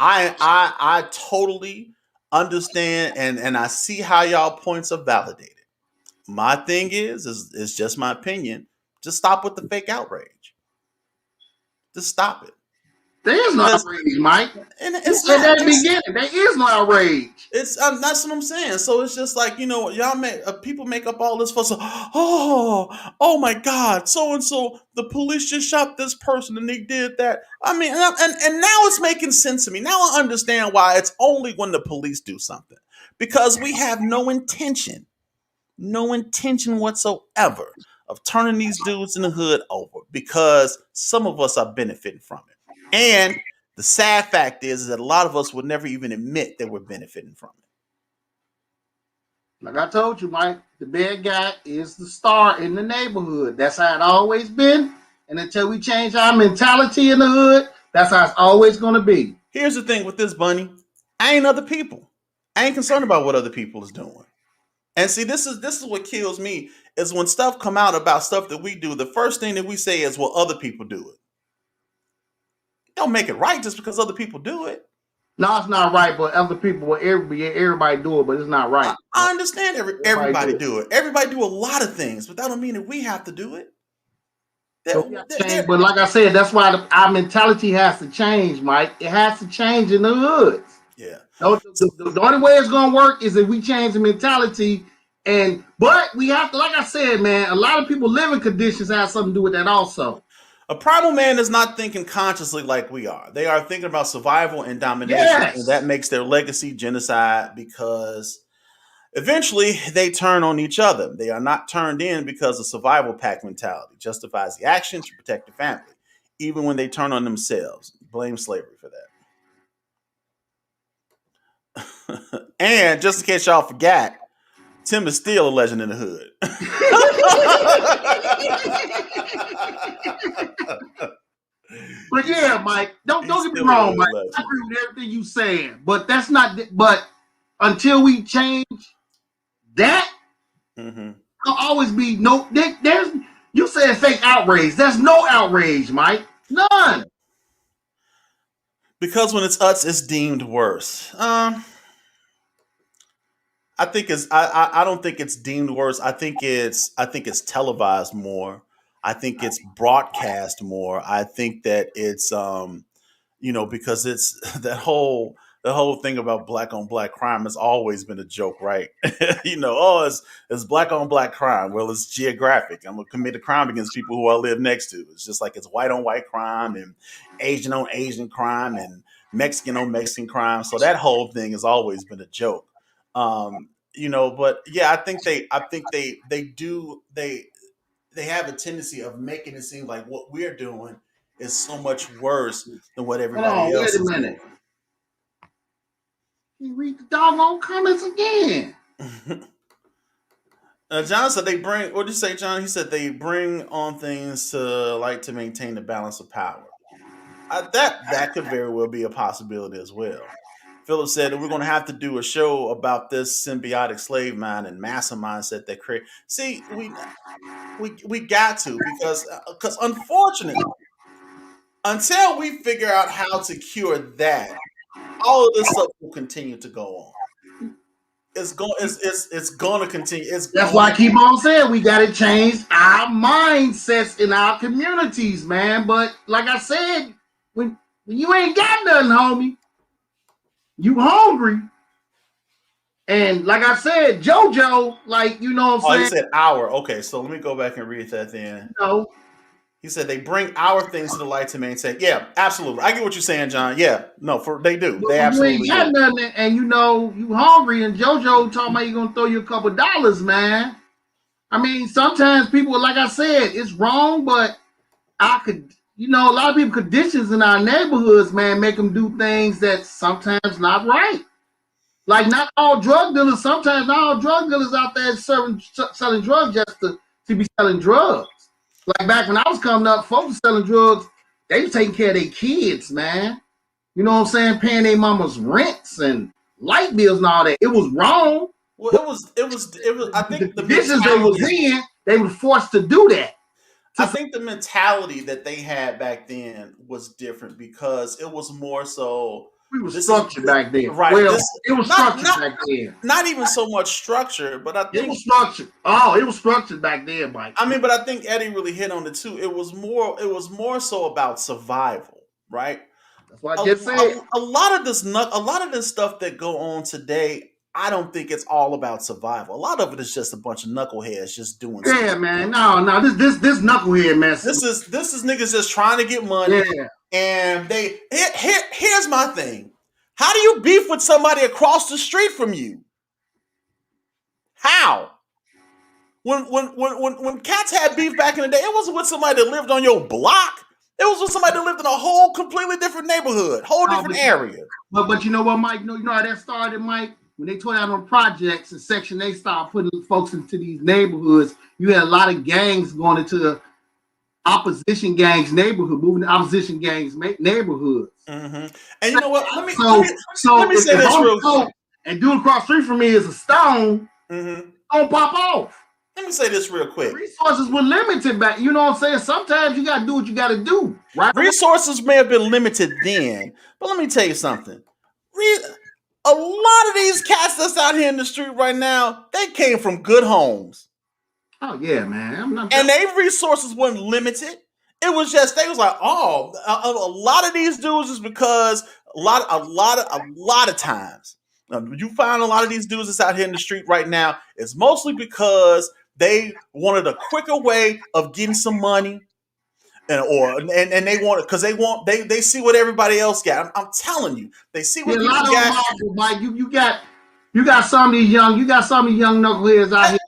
I totally understand and I see how y'all points are validated. My thing is just my opinion. Just stop with the fake outrage. Just stop it. There is no outrage, Mike. And there is no outrage. That's what I'm saying. So it's just like, people make up all this fuss. Oh my God, so and so, the police just shot this person and they did that. I mean, and now it's making sense to me. Now I understand why it's only when the police do something, because we have no intention whatsoever of turning these dudes in the hood over, because some of us are benefiting from it. And the sad fact is that a lot of us would never even admit that we're benefiting from it. Like I told you, Mike, the bad guy is the star in the neighborhood. That's how it always been. And until we change our mentality in the hood, that's how it's always going to be. Here's the thing with this, Bunny. I ain't other people. I ain't concerned about what other people is doing. And see, this is what kills me, is when stuff come out about stuff that we do, the first thing that we say is, well, other people do it. Don't make it right just because other people do it. No, it's not right, but other people, everybody do it, but it's not right. I understand everybody do it. Everybody do a lot of things, but that don't mean that we have to do it. But like I said, that's why our mentality has to change, Mike. It has to change in the hoods. Yeah. The only way it's going to work is if we change the mentality. But we have to, like I said, man, a lot of people living conditions have something to do with that also. A primal man is not thinking consciously like we are. They are thinking about survival and domination. Yes. And that makes their legacy genocide, because eventually they turn on each other. They are not turned in because the survival pack mentality justifies the action to protect the family, even when they turn on themselves. Blame slavery for that. And just in case y'all forgot, Tim is still a legend in the hood. But yeah, Mike, don't get me wrong, Mike. I agree with everything you saying, but that's not. But until we change that, there'll always be no. There's you said fake outrage. There's no outrage, Mike. None. Because when it's us, it's deemed worse. I think I don't think it's deemed worse. I think it's televised more. I think it's broadcast more. I think that it's because it's that whole the whole thing about black on black crime has always been a joke, right? Oh, it's black on black crime. Well, it's geographic. I'm gonna commit a crime against people who I live next to. It's just like it's white on white crime and Asian on Asian crime and Mexican on Mexican crime. So that whole thing has always been a joke. But yeah, they have a tendency of making it seem like what we're doing is so much worse than what everybody else is doing. You read the doggone comments again. John said they bring. What did you say, John? He said they bring on things to maintain the balance of power. That could very well be a possibility as well. Philip said that we're going to have to do a show about this symbiotic slave mind and massa mindset that create. See, we got to because unfortunately, until we figure out how to cure that, all of this stuff will continue to go on. It's going to continue. That's why I keep on saying we got to change our mindsets in our communities, man. But like I said, when you ain't got nothing, homie, you hungry. And like I said, JoJo, like, you know what I'm saying? He said our. Okay, so let me go back and read that then. He said they bring our things to the light to maintain. Yeah, absolutely. I get what you're saying, John. Yeah, no, they do. They absolutely you ain't got nothing, and you hungry, and JoJo talking about you gonna throw you a couple dollars, man. I mean, sometimes people, like I said, it's wrong, but a lot of people conditions in our neighborhoods, man, make them do things that sometimes not right. Like not all drug dealers. Sometimes not all drug dealers out there selling drugs just to be selling drugs. Like back when I was coming up, folks selling drugs, they was taking care of their kids, man. You know what I'm saying? Paying their mama's rents and light bills and all that. It was wrong. Well, it was. I think the business they was in, they were forced to do that. I think the mentality that they had back then was different because it was more so. We were structured back then. Right. Well, it was structured back then. Not even so much structure, but I think it was structured. Oh, it was structured back then, Mike. I mean, but I think Eddie really hit on it too. It was more so about survival, right? That's what I just said. A lot of this stuff that go on today, I don't think it's all about survival. A lot of it is just a bunch of knuckleheads just doing stuff. Yeah, man. No, this knucklehead mess. This is niggas just trying to get money. Yeah. And here's my thing. How do you beef with somebody across the street from you? How? When cats had beef back in the day, it wasn't with somebody that lived on your block. It was with somebody that lived in a whole completely different neighborhood, different area. But you know what, Mike? You know how that started, Mike? When they tore out on projects and Section 8 started putting folks into these neighborhoods, you had a lot of gangs going into the opposition gangs neighborhood, moving to opposition gangs neighborhoods. Mm-hmm. And you know what? Let me say this real quick. And dude across the street from me is a stone. Mm-hmm. Don't pop off. Let me say this real quick. Resources were limited back. You know what I'm saying? Sometimes you got to do what you got to do. Right? Resources may have been limited then, but let me tell you something. A lot of these cats that's out here in the street right now, they came from good homes. Oh yeah, man. And their resources weren't limited. It was just they was like, a lot of these dudes is because a lot of times you find a lot of these dudes that's out here in the street right now. It's mostly because they wanted a quicker way of getting some money, and they want it because they see what everybody else got. I'm telling you, they see what people got. Mike, you got some of these young knuckleheads out here.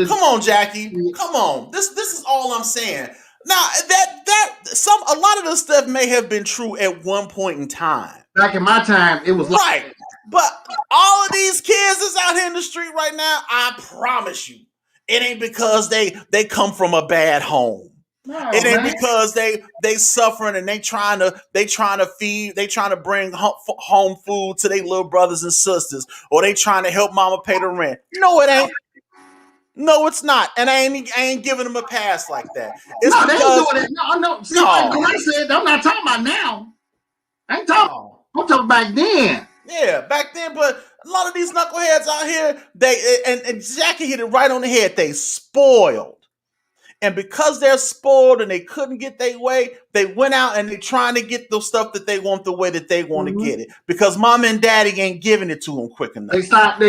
Come on, Jackie. Come on. This is all I'm saying. Now a lot of this stuff may have been true at one point in time. Back in my time, it was right. But all of these kids that's out here in the street right now, I promise you, it ain't because they come from a bad home. No, it ain't because they suffering and they trying to bring home food to their little brothers and sisters, or they trying to help mama pay the rent. No, it ain't. No, it's not, and I ain't giving them a pass like that. It's no, they ain't doing it. No. See, when I said I'm not talking about now. I ain't talking. No. I'm talking back then. Yeah, back then. But a lot of these knuckleheads out here, and Jackie hit it right on the head. They spoiled, And because they're spoiled and they couldn't get their way, they went out and they're trying to get the stuff that they want the way that they want to get it. Because mom and daddy ain't giving it to them quick enough.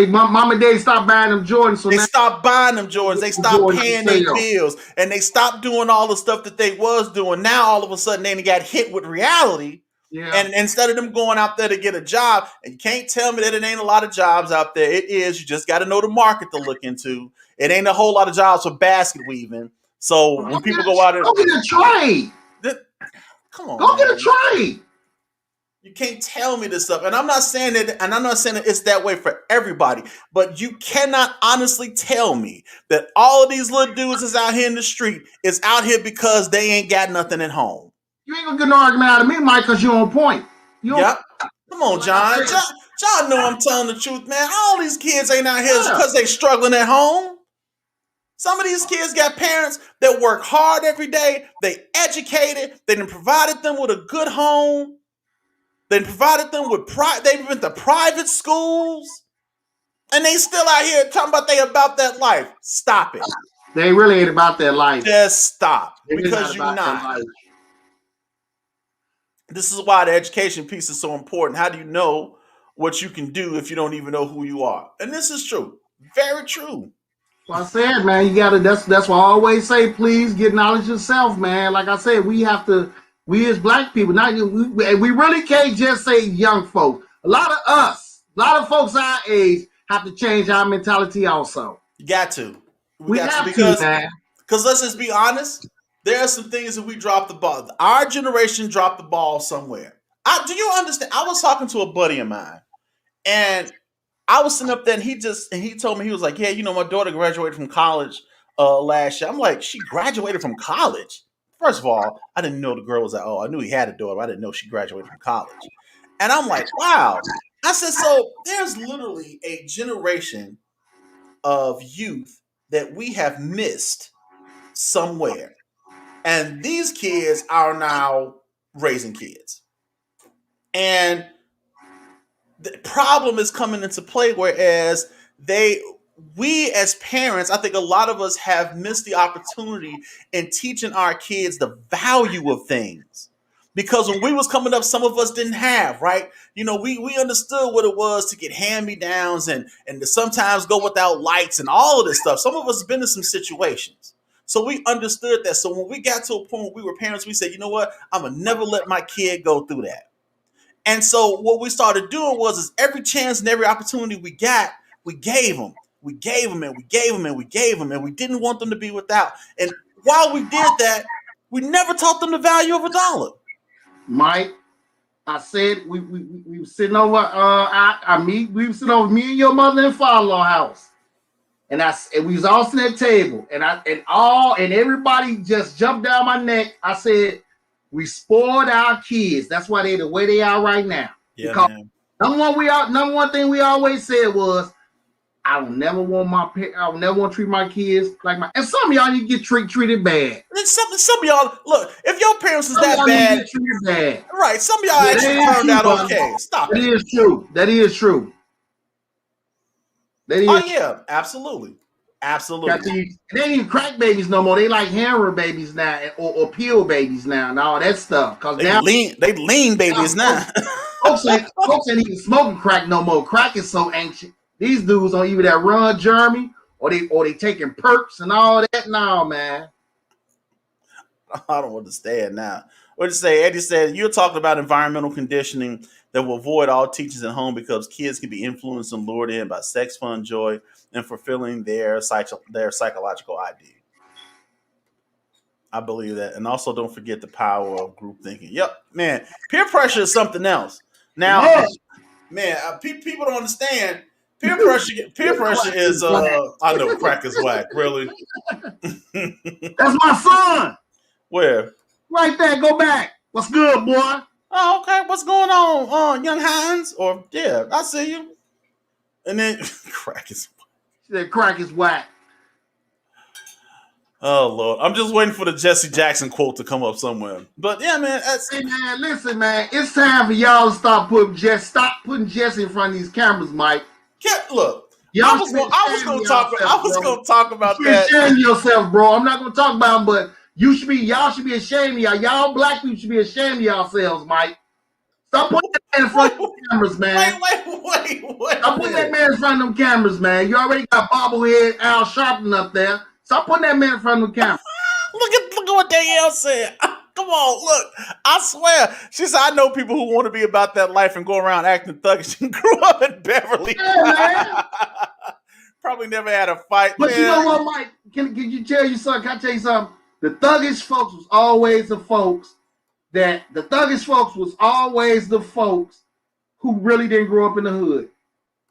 Mom and daddy stopped buying them Jordans. So they stopped buying them Jordans. They stopped paying their bills. And they stopped doing all the stuff that they was doing. Now, all of a sudden, they got hit with reality. Yeah. And instead of them going out there to get a job, and you can't tell me that it ain't a lot of jobs out there. It is. You just got to know the market to look into. It ain't a whole lot of jobs for basket weaving. So when people go out and go get a trade, come on, go get a trade. You can't tell me this stuff, and I'm not saying that, it's that way for everybody. But you cannot honestly tell me that all of these little dudes is out here in the street is out here because they ain't got nothing at home. You ain't gonna get no argument out of me, Mike, because you're on point. Yep. Come on, John. John know I'm telling the truth, man. All these kids ain't out here because they struggling at home. Some of these kids got parents that work hard every day. They educated. They done provided them with a good home. They provided them with they went to private schools. And they still out here talking about they about that life. Stop it. They really ain't about that life. Just stop. Because you're not. This is why the education piece is so important. How do you know what you can do if you don't even know who you are? And this is true. Very true. Well, I said, man, you gotta. That's why I always say, please get knowledge yourself, man. Like I said, we have to. We as black people, we really can't just say young folk. A lot of folks our age have to change our mentality also. You got to. We have to, man. Because let's just be honest. There are some things that we dropped the ball. Our generation dropped the ball somewhere. Do you understand? I was talking to a buddy of mine, and I was sitting up there, and he told me, he was like, yeah, my daughter graduated from college last year. I'm like, she graduated from college? First of all, I didn't know the girl was like, I knew he had a daughter, but I didn't know she graduated from college. And I'm like, wow. I said, so there's literally a generation of youth that we have missed somewhere. And these kids are now raising kids. And the problem is coming into play, whereas we as parents, I think a lot of us have missed the opportunity in teaching our kids the value of things. Because when we was coming up, some of us didn't have, right? We understood what it was to get hand-me-downs and to sometimes go without lights and all of this stuff. Some of us have been in some situations. So we understood that. So when we got to a point where we were parents, we said, you know what? I'm going to never let my kid go through that. And so what we started doing was every chance and every opportunity we got, we gave them. We gave them and we gave them and we gave them, and we didn't want them to be without. And while we did that, we never taught them the value of a dollar. Mike, I said we were sitting over we were sitting over me and your mother and father-in-law house. And we was all sitting at the table, and everybody just jumped down my neck. I said, we spoiled our kids. That's why they the way they are right now. Yeah, because man. Number one thing we always said was, I don't never want to treat my kids like my. And some of y'all need to get treated bad. And some of y'all, look, if your parents was that bad, right? Some of y'all actually turned out okay. Stop it. That is true. That is true. Yeah, absolutely. They ain't even crack babies no more. They like hammer babies now, or pill babies now, and all that stuff. Cause they lean babies now. Folks ain't even smoking crack no more. Crack is so ancient. These dudes on either that run Jeremy or they taking perks and all that now, man. I don't understand now. What did you say? Eddie said, you're talking about environmental conditioning that will avoid all teachers at home because kids can be influenced and lured in by sex, fun, joy, and fulfilling their psychological ID. I believe that. And also don't forget the power of group thinking. Yep, man. Peer pressure is something else. Now, man, people don't understand. Peer pressure is, I know crack is whack, really. That's my son. Where? Right there, go back. What's good, boy? Oh, okay. What's going on, young Hines? Or, yeah, I see you. And then, crack is whack. She said crack is whack. Oh, Lord. I'm just waiting for the Jesse Jackson quote to come up somewhere. But, yeah, man. Hey, man, listen, man. It's time for y'all to stop putting Jesse in front of these cameras, Mike. Look, Y'all I was gonna talk about you that. should be ashamed of yourself, bro. I'm not gonna talk about them, but y'all should be ashamed of y'all. Y'all black people should be ashamed of yourselves, Mike. Stop putting that man in front of the cameras, man. Wait. Stop putting that man in front of them cameras, man. You already got bobblehead Al Sharpton up there. Stop putting that man in front of the camera. Look at what Danielle said. Come on, look. I swear. She said, I know people who want to be about that life and go around acting thuggish and grew up in Beverly. Yeah, man. Probably never had a fight. But man. you know what, Mike? Can you tell you something? Can I tell you something? The thuggish folks was always the folks who really didn't grow up in the hood.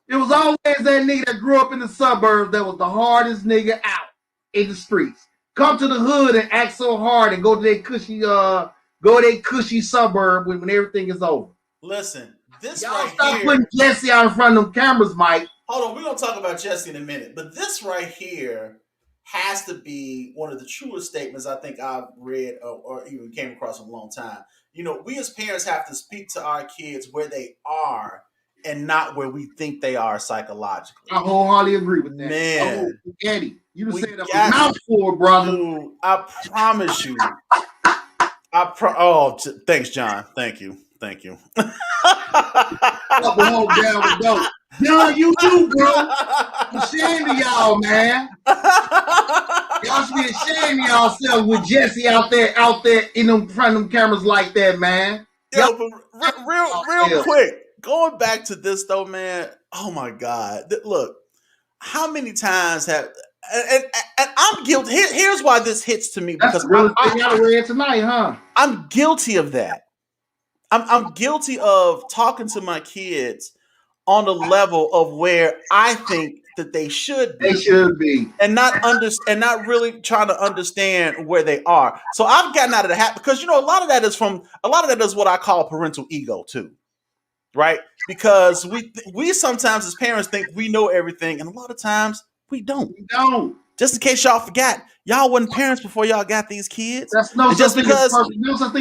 It was always that nigga that grew up in the suburbs that was the hardest nigga out in the streets. Come to the hood and act so hard and go to their cushy suburb when everything is over. Listen, this Y'all right stop here. putting Jesse out in front of them cameras, Mike. Hold on, we're gonna talk about Jesse in a minute, but this right here has to be one of the truest statements I think I've read or even came across in a long time. You know, we as parents have to speak to our kids where they are and not where we think they are psychologically. I wholeheartely agree with that. Man, Eddie, you just said a mouthful, brother. Dude, I promise you. Thanks, John. Thank you. John, you too, bro. I'm ashamed of y'all, man. Y'all should be ashamed of yourself with Jesse out there in front of them cameras like that, man. Yo, but real quick, going back to this though, man. Oh my God! Look, how many times have and I'm guilty. Here's why this hits to me because I read tonight, huh? I'm guilty of that. I'm guilty of talking to my kids on the level of where I think that they should be. They should be. And not really trying to understand where they are. So I've gotten out of the habit because a lot of that is what I call parental ego too. Right? Because we sometimes as parents think we know everything, and a lot of times we don't. Just in case y'all forgot, y'all wasn't parents before y'all got these kids. That's no such thing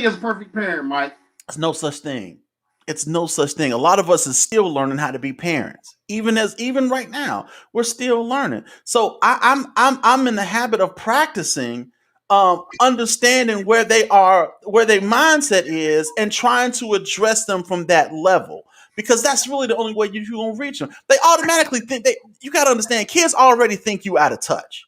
as a perfect parent, Mike. It's no such thing. It's no such thing. A lot of us is still learning how to be parents. Even right now, we're still learning. So I'm in the habit of practicing understanding where they are, where their mindset is, and trying to address them from that level. Because that's really the only way you're gonna reach them. They automatically think you gotta understand, kids already think you out of touch.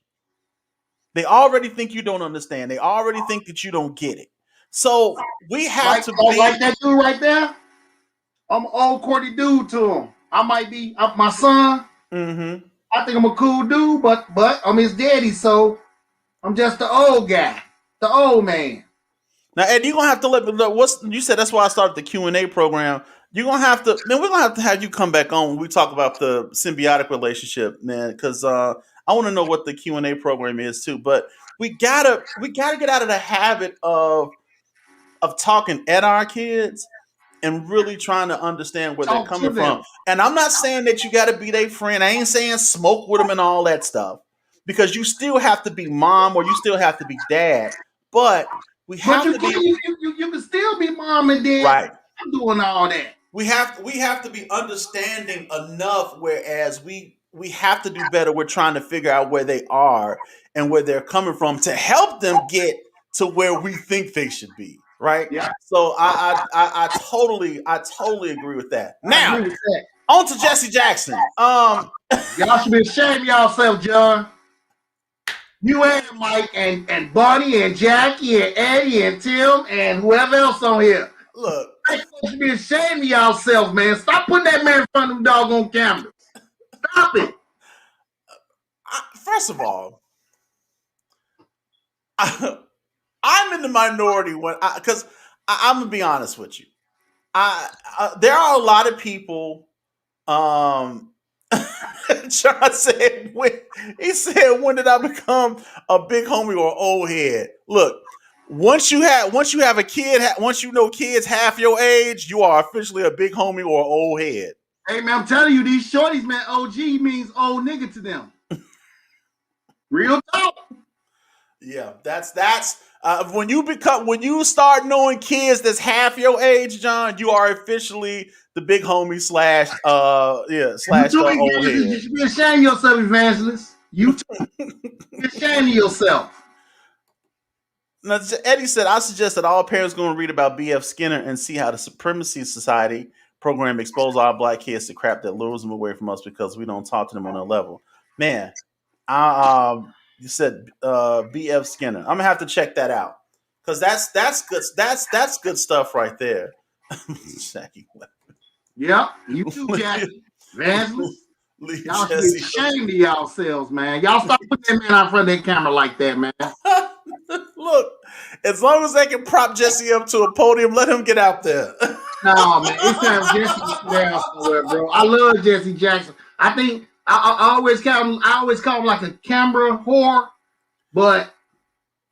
They already think you don't understand. They already think that you don't get it. So we have to be like that dude right there. I'm an old corny dude to him. I might be my son. Mm-hmm. I think I'm a cool dude, but I'm his daddy, so I'm just the old guy, the old man. Now, Ed, you're gonna have to let me know you said. That's why I started the Q&A program. You're gonna have to, man. We're gonna have you come back on when we talk about the symbiotic relationship, man, because I want to know what the Q&A program is too. But we gotta get out of the habit of talking at our kids and really trying to understand where they're coming from. And I'm not saying that you got to be their friend. I ain't saying smoke with them and all that stuff, because you still have to be mom or you still have to be dad. But we have to be. You can still be mom and dad. Right. I'm doing all that. We have to be understanding enough, whereas we have to do better. We're trying to figure out where they are and where they're coming from to help them get to where we think they should be. Right. Yeah. So I totally agree with that. Now, on to Jesse Jackson. Y'all should be ashamed of yourself, John. You and Mike and Bonnie and Jackie and Eddie and Tim and whoever else on here. Look, you should be ashamed of yourself, man. Stop putting that man in front of them doggone cameras. Stop it. First of all, I'm in the minority because I'm gonna be honest with you. There are a lot of people. John said, when did I become a big homie or old head? Look, once you have a kid, once you know kids half your age, you are officially a big homie or old head. Hey man, I'm telling you, these shorties, man, OG means old nigga to them. Real talk. Yeah, that's when you start knowing kids that's half your age, John. You are officially the big homie slash You slash too, old Evangelist. head. You should be ashamed of yourself, Evangelist. You too. Be ashamed of yourself. Now, Eddie said, I suggest that all parents go and read about B.F. Skinner and see how the Supremacy Society program exposed all black kids to crap that lures them away from us because we don't talk to them on a level. Man, you said B.F. Skinner. I'm gonna have to check that out because that's good. That's good stuff right there. Jackie, Yep, you too, Jackie. Evangelist. leave Y'all should be Jesse. ashamed of yourselves, man. Y'all stop putting that man out front of that camera like that, man. Look, as long as they can prop Jesse up to a podium, let him get out there. No, man, it's time Jesse to sit down somewhere, bro. I love Jesse Jackson. I think I always call him like a camera whore, but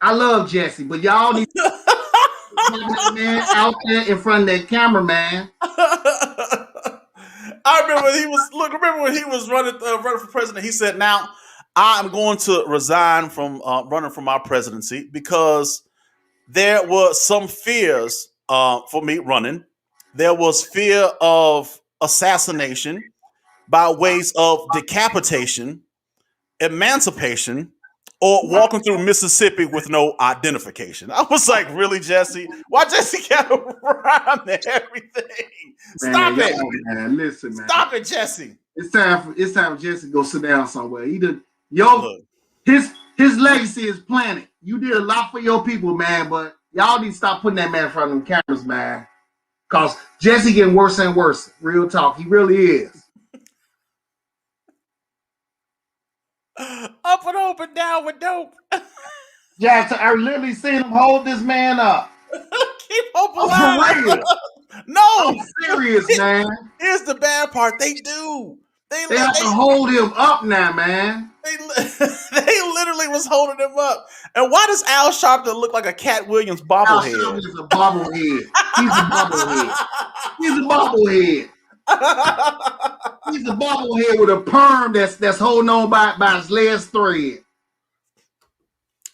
I love Jesse. But y'all need to get that man out there in front of that camera, man. I remember when he was Remember when he was running for president? He said, "Now I'm going to resign from running for my presidency because there were some fears for me running. There was fear of assassination by ways of decapitation, emancipation, or walking through Mississippi with no identification." I was like, really, Jesse? Why Jesse got to rhyme everything? Man, Stop it. Man, listen, man. Stop it, Jesse. It's time for Jesse to go sit down somewhere. Look. His legacy is planted. You did a lot for your people, man, but y'all need to stop putting that man in front of them cameras, man. Cause Jesse getting worse and worse. Real talk. He really is. Up and open, down with dope. Jackson, I literally seen him hold this man up. Keep hope alive. For real. No. I'm serious, man. Here's the bad part. They do. They have to hold him up now, man. They literally was holding him up. And why does Al Sharpton look like a Cat Williams bobblehead? Al Sharpton is a bobblehead. He's a bobblehead. He's a bobblehead. He's a bobblehead with a perm that's holding on by his last thread.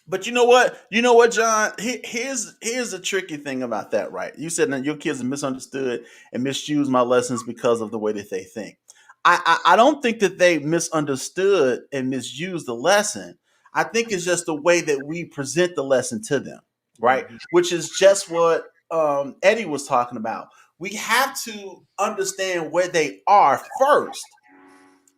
But you know what? You know what, John? Here's the tricky thing about that, right? You said that your kids have misunderstood and misused my lessons because of the way that they think. I don't think that they misunderstood and misused the lesson. I think it's just the way that we present the lesson to them, right? Which is just what Eddie was talking about. We have to understand where they are first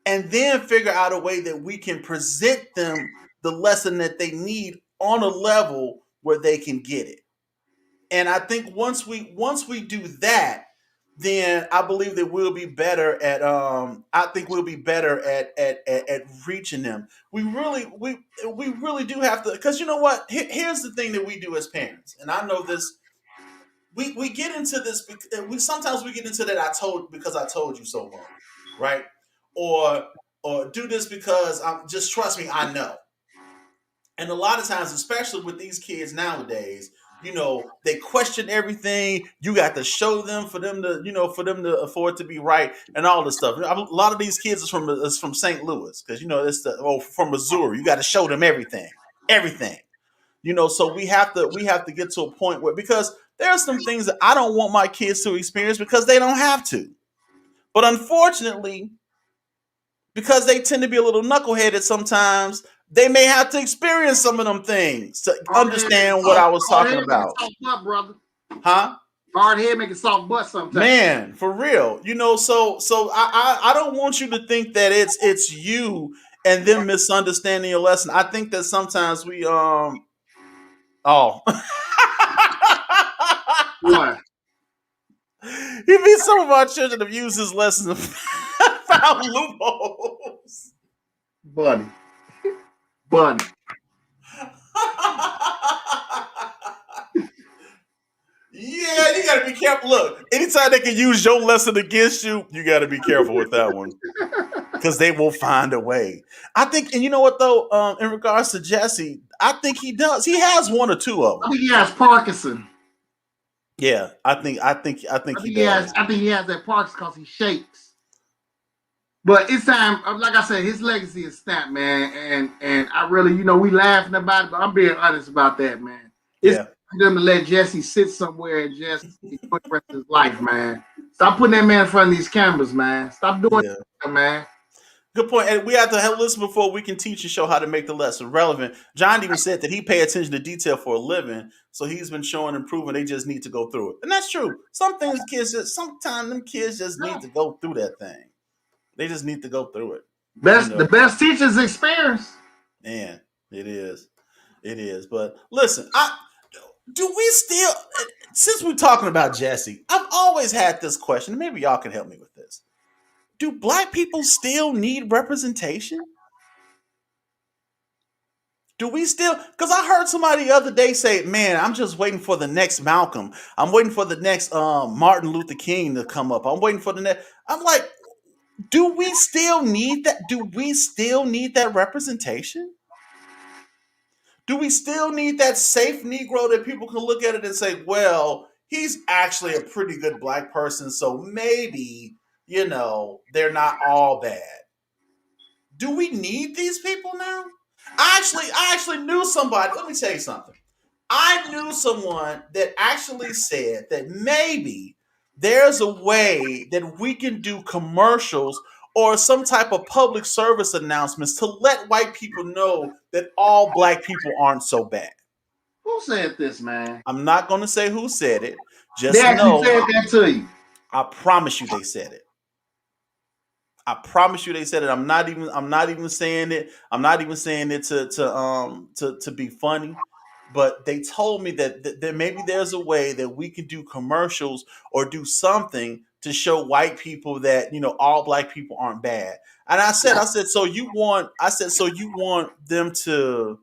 and then figure out a way that we can present them the lesson that they need on a level where they can get it. And I think once we do that, then I believe that we'll be better at at reaching them. We really do have to, because you know what? Here's the thing that we do as parents, and I know this. We get into this. Sometimes we get into that. Because I told you so long, right? Or do this because just trust me. I know. And a lot of times, especially with these kids nowadays, you know, they question everything. You got to show them for them to afford to be right and all this stuff. A lot of these kids is from St. Louis because, you know, from Missouri. You got to show them everything. You know, so we have to get to a point where, because there are some things that I don't want my kids to experience because they don't have to. But unfortunately, because they tend to be a little knuckleheaded sometimes, they may have to experience some of them things to understand what I was talking about. Soft butt, brother. Huh? Hard head make a soft butt sometimes. Man, for real. You know, so I don't want you to think that it's you and them misunderstanding your lesson. I think that sometimes we What? You mean some of our children have used his lessons and found loopholes. Buddy. Yeah, you gotta be careful. Look, anytime they can use your lesson against you, you gotta be careful with that one. Because they will find a way. I think, and you know what though, in regards to Jesse, I think he does. He has one or two of them. I think he has Parkinson. Yeah, I think he does. I think he has that Parkinson because he shakes. But it's time, like I said, his legacy is stamped, man. And I really, we laughing about it, but I'm being honest about that, man. It's Yeah. time for them to let Jesse sit somewhere and just enjoy the rest of his life, man. Stop putting that man in front of these cameras, man. Stop doing Yeah. that, man. Good point. And we have to have listen before we can teach and show how to make the lesson relevant. John even said that he pay attention to detail for a living, so he's been showing and proving they just need to go through it, and that's true. Some things sometimes them kids just need to go through that thing. They just need to go through it. The best teacher's experience. Man, it is. It is. But listen, do we still, since we're talking about Jesse, I've always had this question. Maybe y'all can help me with this. Do black people still need representation? Do we still? Because I heard somebody the other day say, "Man, I'm just waiting for the next Malcolm. I'm waiting for the next Martin Luther King to come up. I'm waiting for the next." I'm like, do we still need that? Do we still need that representation? Do we still need that safe Negro that people can look at it and say, "Well, he's actually a pretty good black person, so maybe they're not all bad." Do we need these people now? I actually knew somebody. Let me tell you something. I knew someone that actually said that maybe there's a way that we can do commercials or some type of public service announcements to let white people know that all black people aren't so bad. Who said this, man? I'm not going to say who said it. They Just actually know, said that to you. I promise you they said it. I promise you they said it. I'm not even saying it. I'm not even saying it to be funny. But they told me that maybe there's a way that we can do commercials or do something to show white people that all black people aren't bad. And I said, so you want them to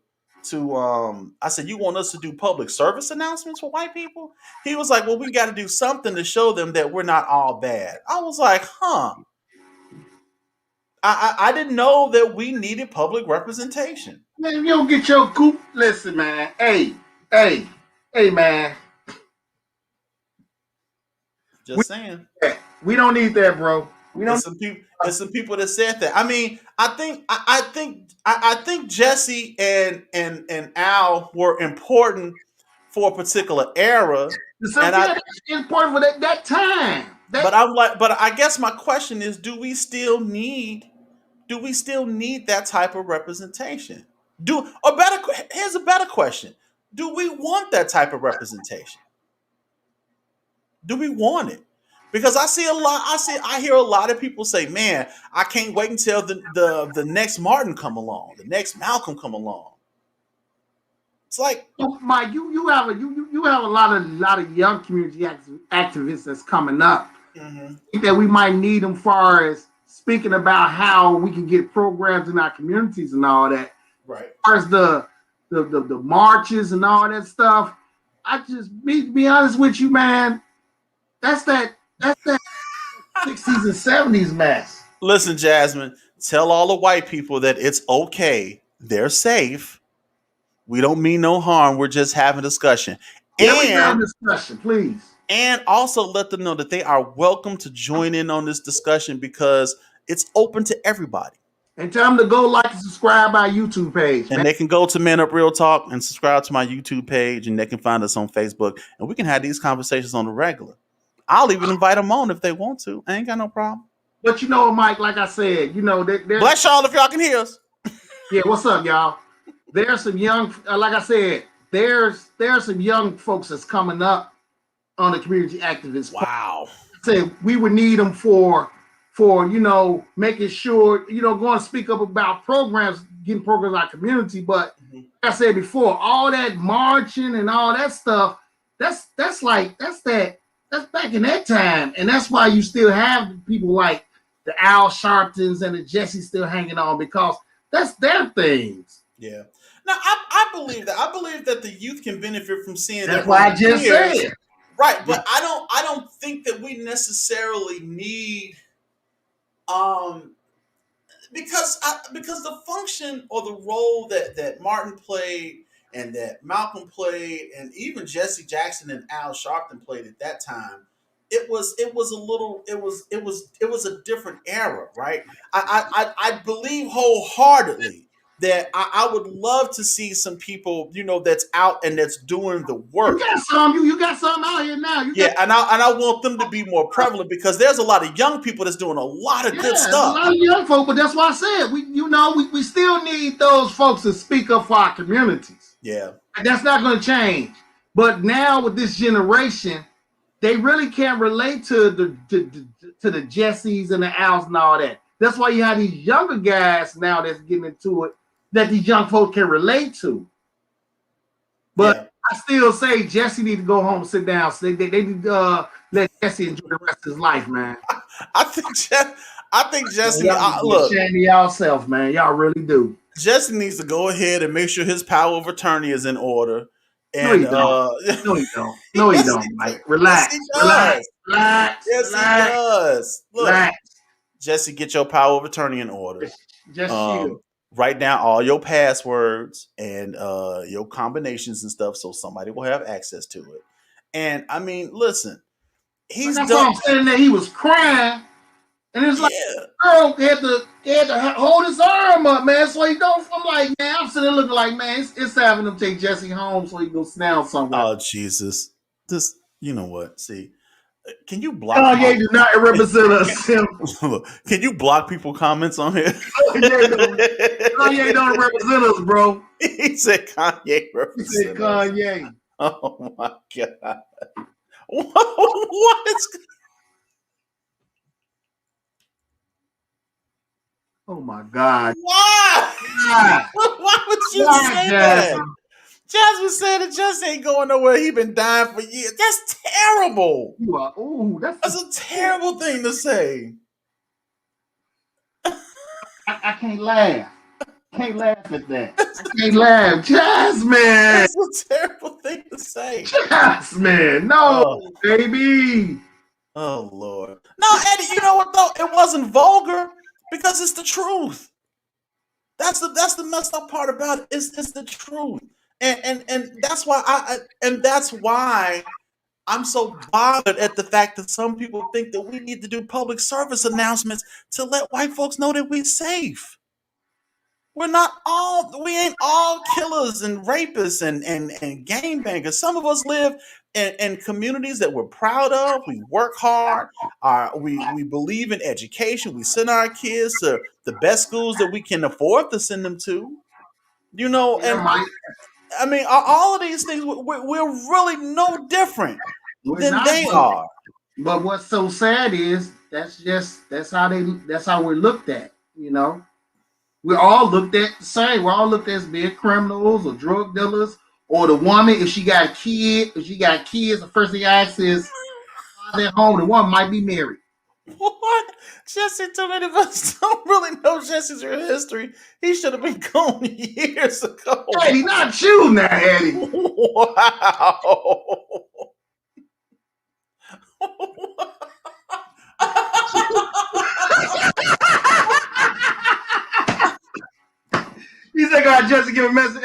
I said, you want us to do public service announcements for white people? He was like, well, we got to do something to show them that we're not all bad. I was like, huh. I didn't know that we needed public representation. Man, if you don't get your goop, listen, man. Hey, man. We, Just saying. we don't need that, bro. We don't. There's some people that said that. I mean, I think Jesse and Al were important for a particular era, and It's important for that time. but I guess my question is, do we still need that type of representation? Here's a better question: do we want that type of representation? Do we want it? Because I hear a lot of people say, "Man, I can't wait until the next Martin come along, the next Malcolm come along." It's like, Mike, you have a lot of young community activists that's coming up. mm-hmm. I think that we might need them far as speaking about how we can get programs in our communities and all that. Right. As far as the marches and all that stuff, I just be honest with you, man. That's that 60s and 70s mess. Listen, Jasmine, tell all the white people that it's okay. They're safe. We don't mean no harm. We're just having a discussion. Yeah, we have a discussion, please. And also let them know that they are welcome to join in on this discussion because it's open to everybody. And tell them to go like and subscribe our YouTube page. And they can go to ManUP Real Talk and subscribe to my YouTube page, and they can find us on Facebook. And we can have these conversations on the regular. I'll even invite them on if they want to. I ain't got no problem. But Mike, like I said, bless y'all if y'all can hear us. Yeah, what's up, y'all? There's some young, like I said, there's some young folks that's coming up on the community activists. Wow. I said we would need them for making sure, going to speak up about programs, getting programs in our community. But like I said before, all that marching and all that stuff, that's back in that time. And that's why you still have people like the Al Sharptons and the Jesse still hanging on, because that's their things. Yeah. Now I believe that. I believe that the youth can benefit from seeing that's that. That's why I just said. Right, but I don't think that we necessarily need because the function or the role that Martin played and that Malcolm played and even Jesse Jackson and Al Sharpton played at that time, it was a different era, right? I believe wholeheartedly that I would love to see some people, that's out and that's doing the You work. got some. You got some out here now. Yeah, and I want them to be more prevalent because there's a lot of young people that's doing a lot of good there's a stuff. lot of young folk, but that's why I said we still need those folks to speak up for our communities. Yeah. And that's not going to change. But now with this generation, they really can't relate to the Jessies and the Als and all that. That's why you have these younger guys now that's getting into it that these young folks can relate to. But Yeah. I still say Jesse need to go home and sit down. So they need to let Jesse enjoy the rest of his life, man. I think Jesse. Y'all Look, ashamed of yourself, man. Y'all really do. Jesse needs to go ahead and make sure his power of attorney is in order. No, And you don't. No, you don't. No, you yes, don't, Mike. Relax. Yes, he does. Relax. Yes, Relax. he does. Look, Relax. Jesse, get your power of attorney in order. Just chill. Write down all your passwords and your combinations and stuff so somebody will have access to it. And I mean, listen, he's That's done. why I'm saying that he was crying. And it's like, girl had to hold his arm up, man. So he don't. I'm like, man, I'm sitting there looking like, man, it's having him take Jesse home so he can go sit down somewhere. Oh, Jesus. This, you know what? See, can you block? Kanye do not represent us. Can you block people comments on here? Kanye don't represent us, bro. He said Kanye represents He said Kanye. Us. Oh my God. What is? Oh my God. Why? Why would you say that? Jasmine said it just ain't going nowhere. He been dying for years. That's terrible. That's a terrible thing to say. I can't laugh. Can't laugh at that. I can't laugh. Jasmine. That's a terrible thing to say. Jasmine. No, baby. Oh, Lord. No, Eddie, you know what, though? It wasn't vulgar because it's the truth. That's the messed up part about it. It's the truth. And that's why I'm so bothered at the fact that some people think that we need to do public service announcements to let white folks know that we're safe. We ain't all killers and rapists and gangbangers. Some of us live in communities that we're proud of. We work hard. We believe in education. We send our kids to the best schools that we can afford to send them to. And I mean, all of these things, we're really no different than they are. But what's so sad is that's how we're looked at. We're all looked at the same. We're all looked at as being criminals or drug dealers, or the woman, if she got kids, the first thing I ask is, "How's at home?" The woman might be married. What? Jesse, too many of us don't really know Jesse's history. He should have been gone years ago. Eddie, not you now, Eddie. Wow. He's like, "I just give a message."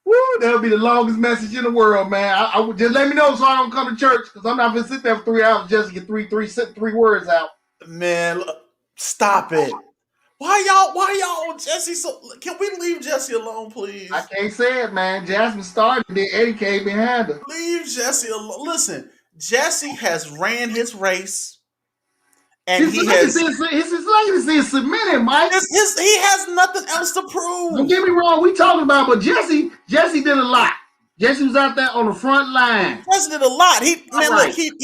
Woo, that'll be the longest message in the world, man. I would just let me know so I don't come to church because I'm not gonna sit there for 3 hours just to get three words out. Man, look, stop it. Why y'all Jesse? So can we leave Jesse alone, please? I can't say it, man. Jasmine started it, Eddie came behind her. Leave Jesse alone. Listen, Jesse has ran his race. And his legacy is submitted, Mike. He has nothing else to prove. Don't get me wrong, we talking about, but Jesse did a lot. Jesse was out there on the front line. Jesse did a lot. He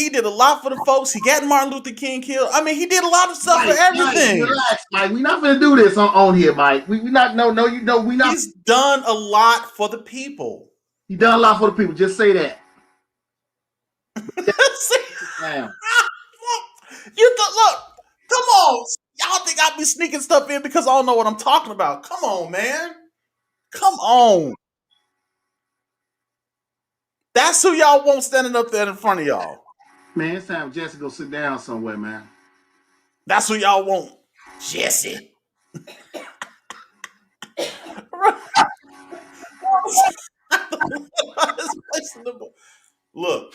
did a lot for the folks. He got Martin Luther King killed. I mean, he did a lot of stuff for everything. Relax, Mike. We're not gonna do this on here, Mike. We not. No, you know we not. He's done a lot for the people. He done a lot for the people. Just say that. Damn. Look. Come on. Y'all think I be sneaking stuff in because I don't know what I'm talking about. Come on, man. Come on. That's who y'all want standing up there in front of y'all. Man, it's time Jesse go sit down somewhere, man. That's who y'all want. Jesse. Look,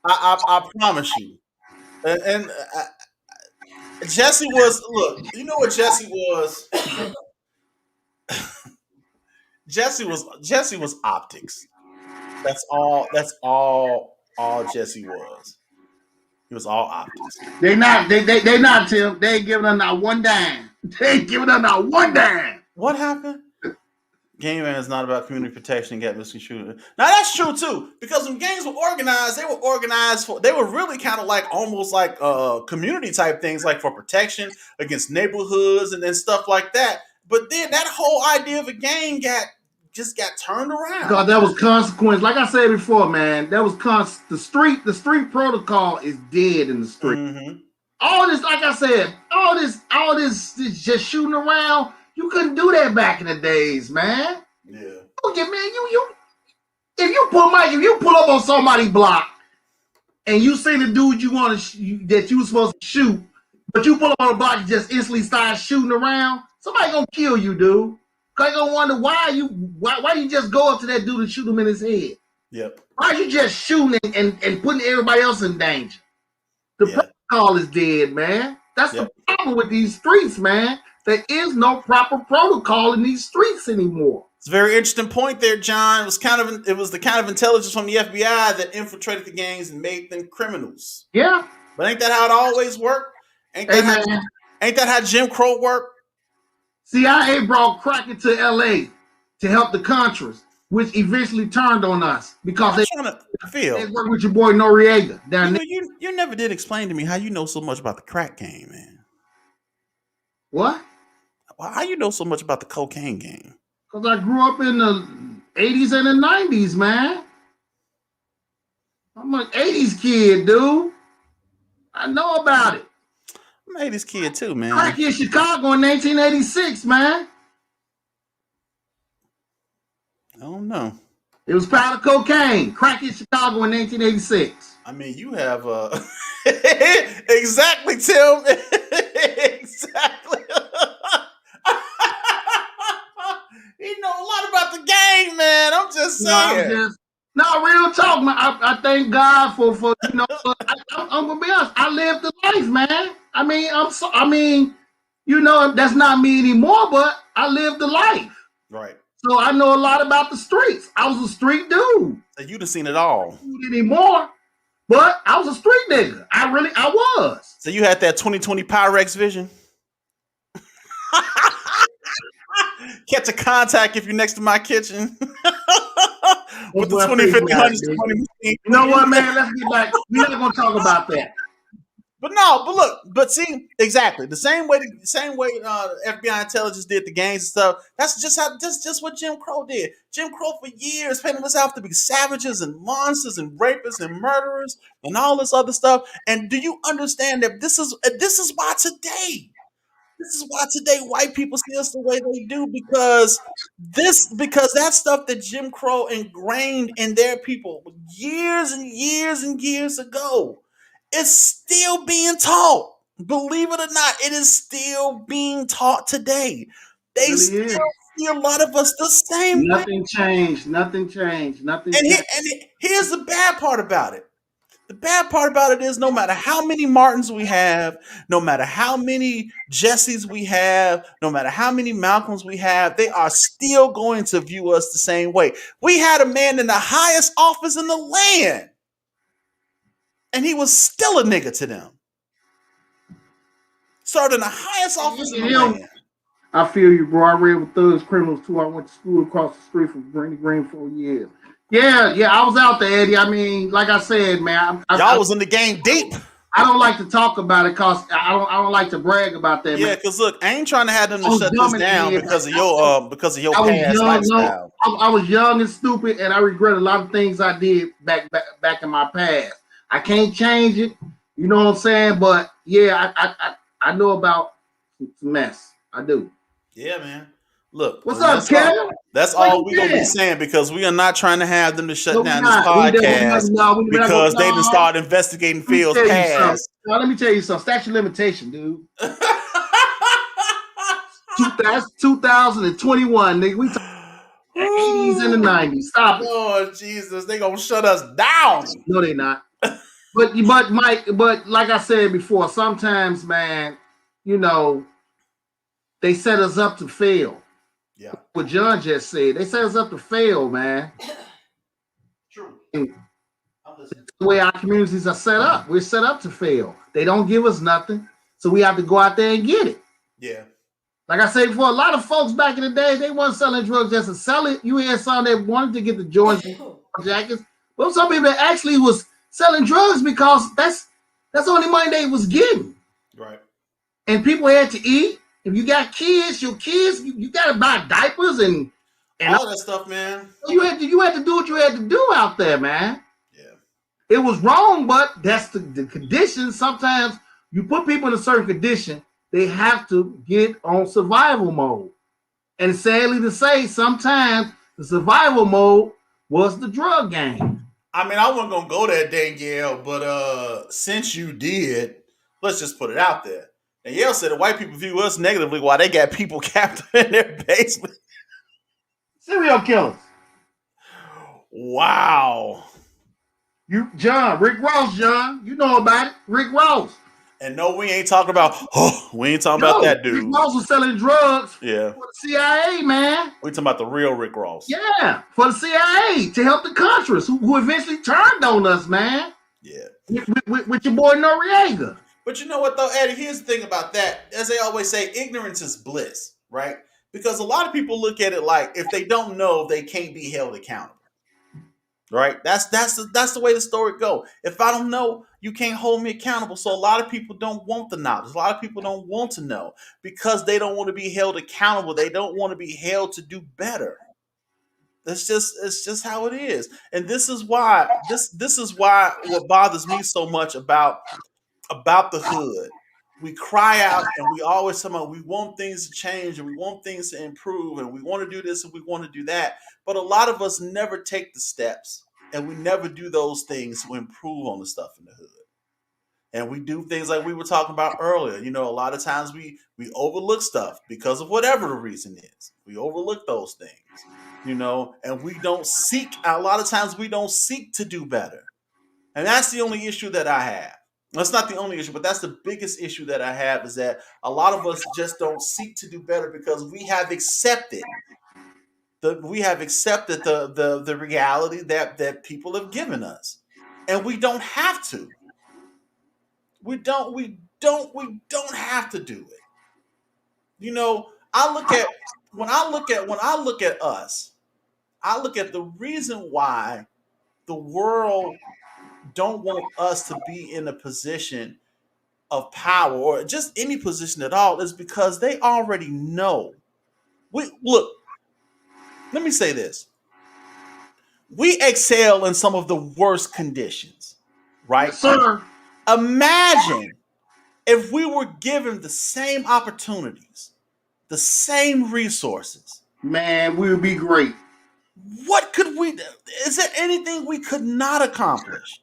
I promise you. And Jesse was look. You know what Jesse was? Jesse was optics. That's all. That's all. All Jesse was. He was all optics. They not Tim. They ain't giving us not one dime. They ain't giving us not one dime. What happened? Game Man is not about community protection and get misconstrued. Now that's true too, because when games were organized, they were really kind of like almost like community type things, like for protection against neighborhoods and stuff like that. But then that whole idea of a game got turned around. Because that was consequence. Like I said before, man, that was the street protocol is dead in the street. Mm-hmm. All this, like I said, all this just shooting around. You couldn't do that back in the days, man. Yeah. Okay, man, if you pull up on somebody's block and you see the dude that you were supposed to shoot, but you pull up on the block and just instantly start shooting around, somebody gonna kill you, dude. Cause they gonna wonder why you just go up to that dude and shoot him in his head. Yep. Why you just shooting and putting everybody else in danger? The protocol is dead, man. That's the problem with these streets, man. There is no proper protocol in these streets anymore. It's a very interesting point there, John. It was the kind of intelligence from the FBI that infiltrated the gangs and made them criminals. Yeah. But ain't that how it always worked? Ain't that how Jim Crow worked? CIA brought crack into LA to help the Contras, which eventually turned on us because they worked with your boy Noriega down there. You never did explain to me how you know so much about the crack game, man. What? How you know so much about the cocaine game? Because I grew up in the 80s and the 90s, man. I'm an 80s kid, dude. I know about it. I'm an 80s kid too, man. Crack in Chicago in 1986, man. I don't know. It was powder cocaine. Crack in Chicago in 1986. I mean, you have exactly, Tim. Exactly. You know a lot about the game, man. I'm just saying. No, real talk, man. I thank God for you know. I'm gonna be honest. I lived the life, man. I mean, you know, that's not me anymore, but I lived the life. Right. So I know a lot about the streets. I was a street dude. So you'd have seen it all. Anymore, but I was a street nigga. I was. So you had that 2020 Pyrex vision. Catch a contact if you're next to my kitchen. With the 2050 You know what, man? Let's get back. We're not gonna talk about that. But see, exactly the same way FBI intelligence did the gangs and stuff. That's just what Jim Crow did. Jim Crow for years painted us out to be savages and monsters and rapists and murderers and all this other stuff. And do you understand that this is why today? This is why today white people see us the way they do, because that stuff that Jim Crow ingrained in their people years and years and years ago is still being taught. Believe it or not, it is still being taught today. They really still see a lot of us the same way. Nothing changed. Here's the bad part about it. The bad part about it is no matter how many Martins we have, no matter how many Jessies we have, no matter how many Malcolms we have, they are still going to view us the same way. We had a man in the highest office in the land, and he was still a nigga to them. Served in the highest office in the land. I feel you, bro. I read with thugs, criminals too. I went to school across the street from Green 4 years. Yeah, I was out there, Eddie. I mean, like I said, man, y'all was in the game deep. I don't like to talk about it because I don't like to brag about that. Yeah, because look, I ain't trying to have them to shut this down because of your past lifestyle. I was young and stupid, and I regret a lot of things I did back in my past. I can't change it, you know what I'm saying? But yeah, I know about some mess. I do. Yeah, man. Look, what's up, Kevin? That's all we're gonna be saying, because we are not trying to have them to shut down this podcast because they done start investigating Phil's past. Now, let me tell you something. Statute of limitation, dude. That's 2021, nigga. We talking the 80s and the 90s. Stop it. Oh, Jesus. They gonna shut us down. No, they not. But Mike, but like I said before, sometimes, man, you know, they set us up to fail. Yeah. What John just said, they set us up to fail, man. True. And I'm listening. the way our communities are set up, we're set up to fail. They don't give us nothing, so we have to go out there and get it. Yeah. Like I said before, a lot of folks back in the day, they weren't selling drugs just to sell it. You had some that wanted to get the joints and jackets, but some people actually was selling drugs because that's the only money they was getting. Right. And people had to eat. If you got kids, your kids, you got to buy diapers and all that stuff, man. You had to do what you had to do out there, man. Yeah. It was wrong, but that's the condition. Sometimes you put people in a certain condition, they have to get on survival mode. And sadly to say, sometimes the survival mode was the drug game. I mean, I wasn't gonna go there, Danielle, but since you did, let's just put it out there. Danielle said the white people view us negatively while they got people captive in their basement. Serial killers. Wow. Rick Ross, John, you know about it. Rick Ross. And no, we ain't talking about. We ain't talking about that dude. Rick Ross was selling drugs. Yeah. For the CIA, man. We talking about the real Rick Ross. Yeah, for the CIA to help the Contras, who eventually turned on us, man. Yeah. With your boy Noriega. But you know what though, Eddie? Here's the thing about that. As they always say, ignorance is bliss, right? Because a lot of people look at it like if they don't know, they can't be held accountable. Right? That's the way the story go. If I don't know, you can't hold me accountable. So a lot of people don't want the knowledge. A lot of people don't want to know because they don't want to be held accountable. They don't want to be held to do better. It's just how it is. And this is why what bothers me so much about the hood. We cry out and we always talk about we want things to change and we want things to improve and we want to do this and we want to do that. But a lot of us never take the steps and we never do those things to improve on the stuff in the hood. And we do things like we were talking about earlier. You know, a lot of times we overlook stuff because of whatever the reason is. We overlook those things, you know, and we don't seek. A lot of times we don't seek to do better. And that's the only issue that I have. That's not the only issue, but that's the biggest issue that I have is that a lot of us just don't seek to do better because we have accepted the reality that people have given us. And we don't have to. We don't have to do it. You know, when I look at us, I look at the reason why the world don't want us to be in a position of power or just any position at all is because they already know. Look, let me say this. We excel in some of the worst conditions, right? Yes, sir. Imagine if we were given the same opportunities, the same resources. Man, we would be great. What could we do? Is there anything we could not accomplish?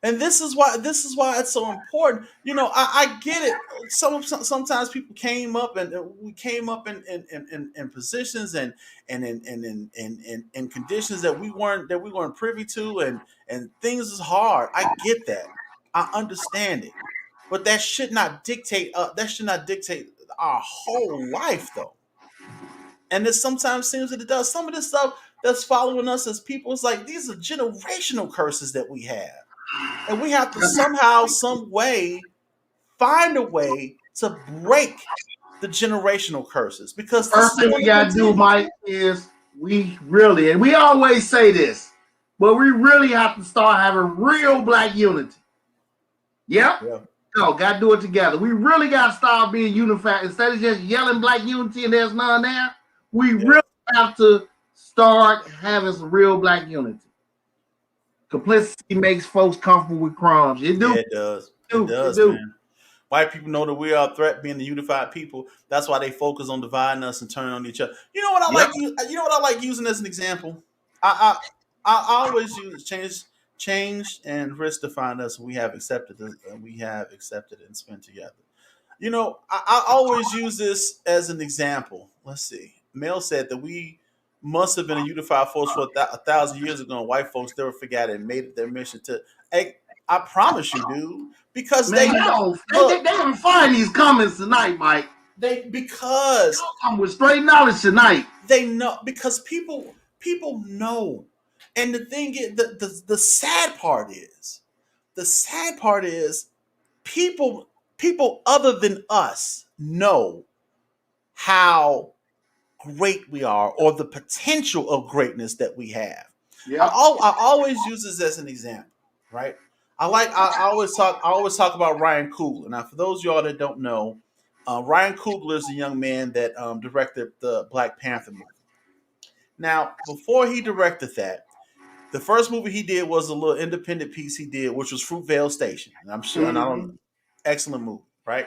And this is why it's so important. You know, I get it. Sometimes people came up and we came up in positions and in conditions that we weren't privy to, and things is hard. I get that. I understand it, but that should not dictate. That should not dictate our whole life, though. And it sometimes seems that it does. Some of this stuff that's following us as people, it's like these are generational curses that we have. And we have to somehow, some way, find a way to break the generational curses. Because first thing we gotta do, Mike, is we always say this, but we really have to start having real black unity. Yep. Yeah. No, gotta do it together. We really gotta start being unified. Instead of just yelling black unity and there's none there, we really have to start having some real black unity. Complicity makes folks comfortable with crumbs. It do. Yeah, it does. It does, man. White people know that we are a threat, being the unified people. That's why they focus on dividing us and turning on each other. You know what I like? You know what I like using as an example? I always use change and risk define us. We have accepted this, and we have accepted it and spent together. You know, I always use this as an example. Let's see. Mel said that we must have been a unified force for 1,000 years ago. And white folks never forgot it and made it their mission to. Hey, I promise you, dude, because Man, they don't find these comments tonight, Mike. Because I'm with straight knowledge tonight. They know, because people know. And the thing is, the sad part is people other than us know how great we are, or the potential of greatness that we have. Yeah. I always use this as an example, right? I always talk about Ryan Coogler. Now, for those of y'all that don't know, Ryan Coogler is the young man that directed the Black Panther movie. Now, before he directed that, the first movie he did was a little independent piece he did, which was Fruitvale Station. And I'm sure, and I don't, excellent movie, right?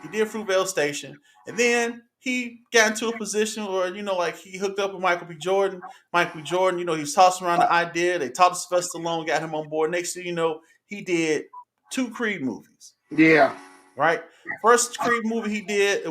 He did Fruitvale Station, and then he got into a position where, like, he hooked up with Michael B. Jordan. Michael B. Jordan, he's tossing around the idea. They talked to Sylvester Stallone, got him on board. Next thing you know, he did 2 Creed movies. Yeah. Right? First Creed movie he did,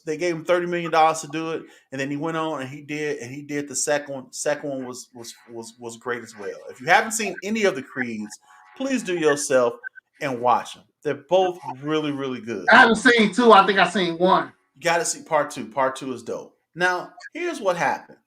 they gave him $30 million to do it, and then he went on and he did the second one. Second one was great as well. If you haven't seen any of the Creeds, please do yourself and watch them. They're both really, really good. I haven't seen 2. I think I've seen 1. You got to see part 2. Part 2 is dope. Now, here's what happened.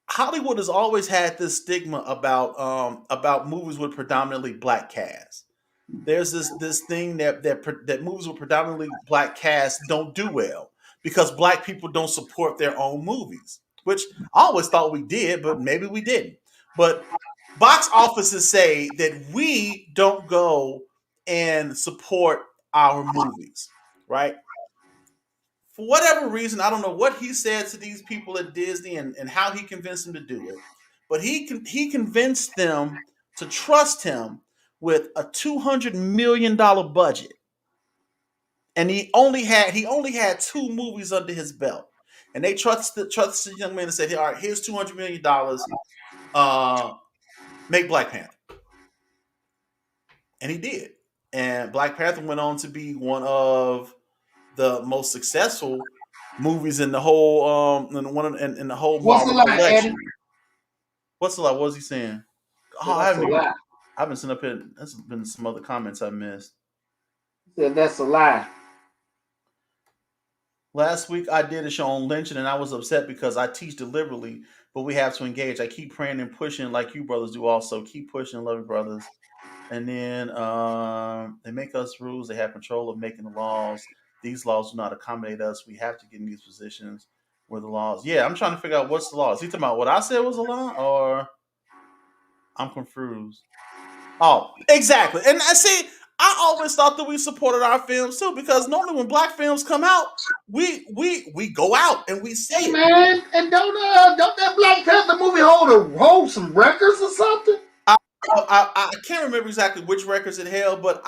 Hollywood has always had this stigma about movies with predominantly black casts. There's this thing that movies with predominantly black casts don't do well because black people don't support their own movies, which I always thought we did, but maybe we didn't. But box offices say that we don't go and support our movies, right? For whatever reason, I don't know what he said to these people at Disney and how he convinced them to do it, but he convinced them to trust him with a $200 million budget, and he only had 2 movies under his belt, and they trusted the young man and said, "All right, here's $200 million. Make Black Panther," and he did. And Black Panther went on to be one of the most successful movies in the whole in the whole Marvel collection. What's the lie? What was he saying? Oh, I've been sitting up here. There's been some other comments I missed. Said that's a lie. Last week I did a show on lynching, and I was upset because I teach deliberately, but we have to engage. I keep praying and pushing like you brothers do also. Keep pushing, love you brothers. And then they make us rules. They have control of making the laws. These laws do not accommodate us. We have to get in these positions where the laws. Yeah, I'm trying to figure out what's the laws. Is he talking about what I said was a lie, or I'm confused? Oh, exactly. And I see, I always thought that we supported our films too, because normally when black films come out, we go out and we see it. Man, and don't that Black Panther movie hold some records or something? I can't remember exactly which records it held, but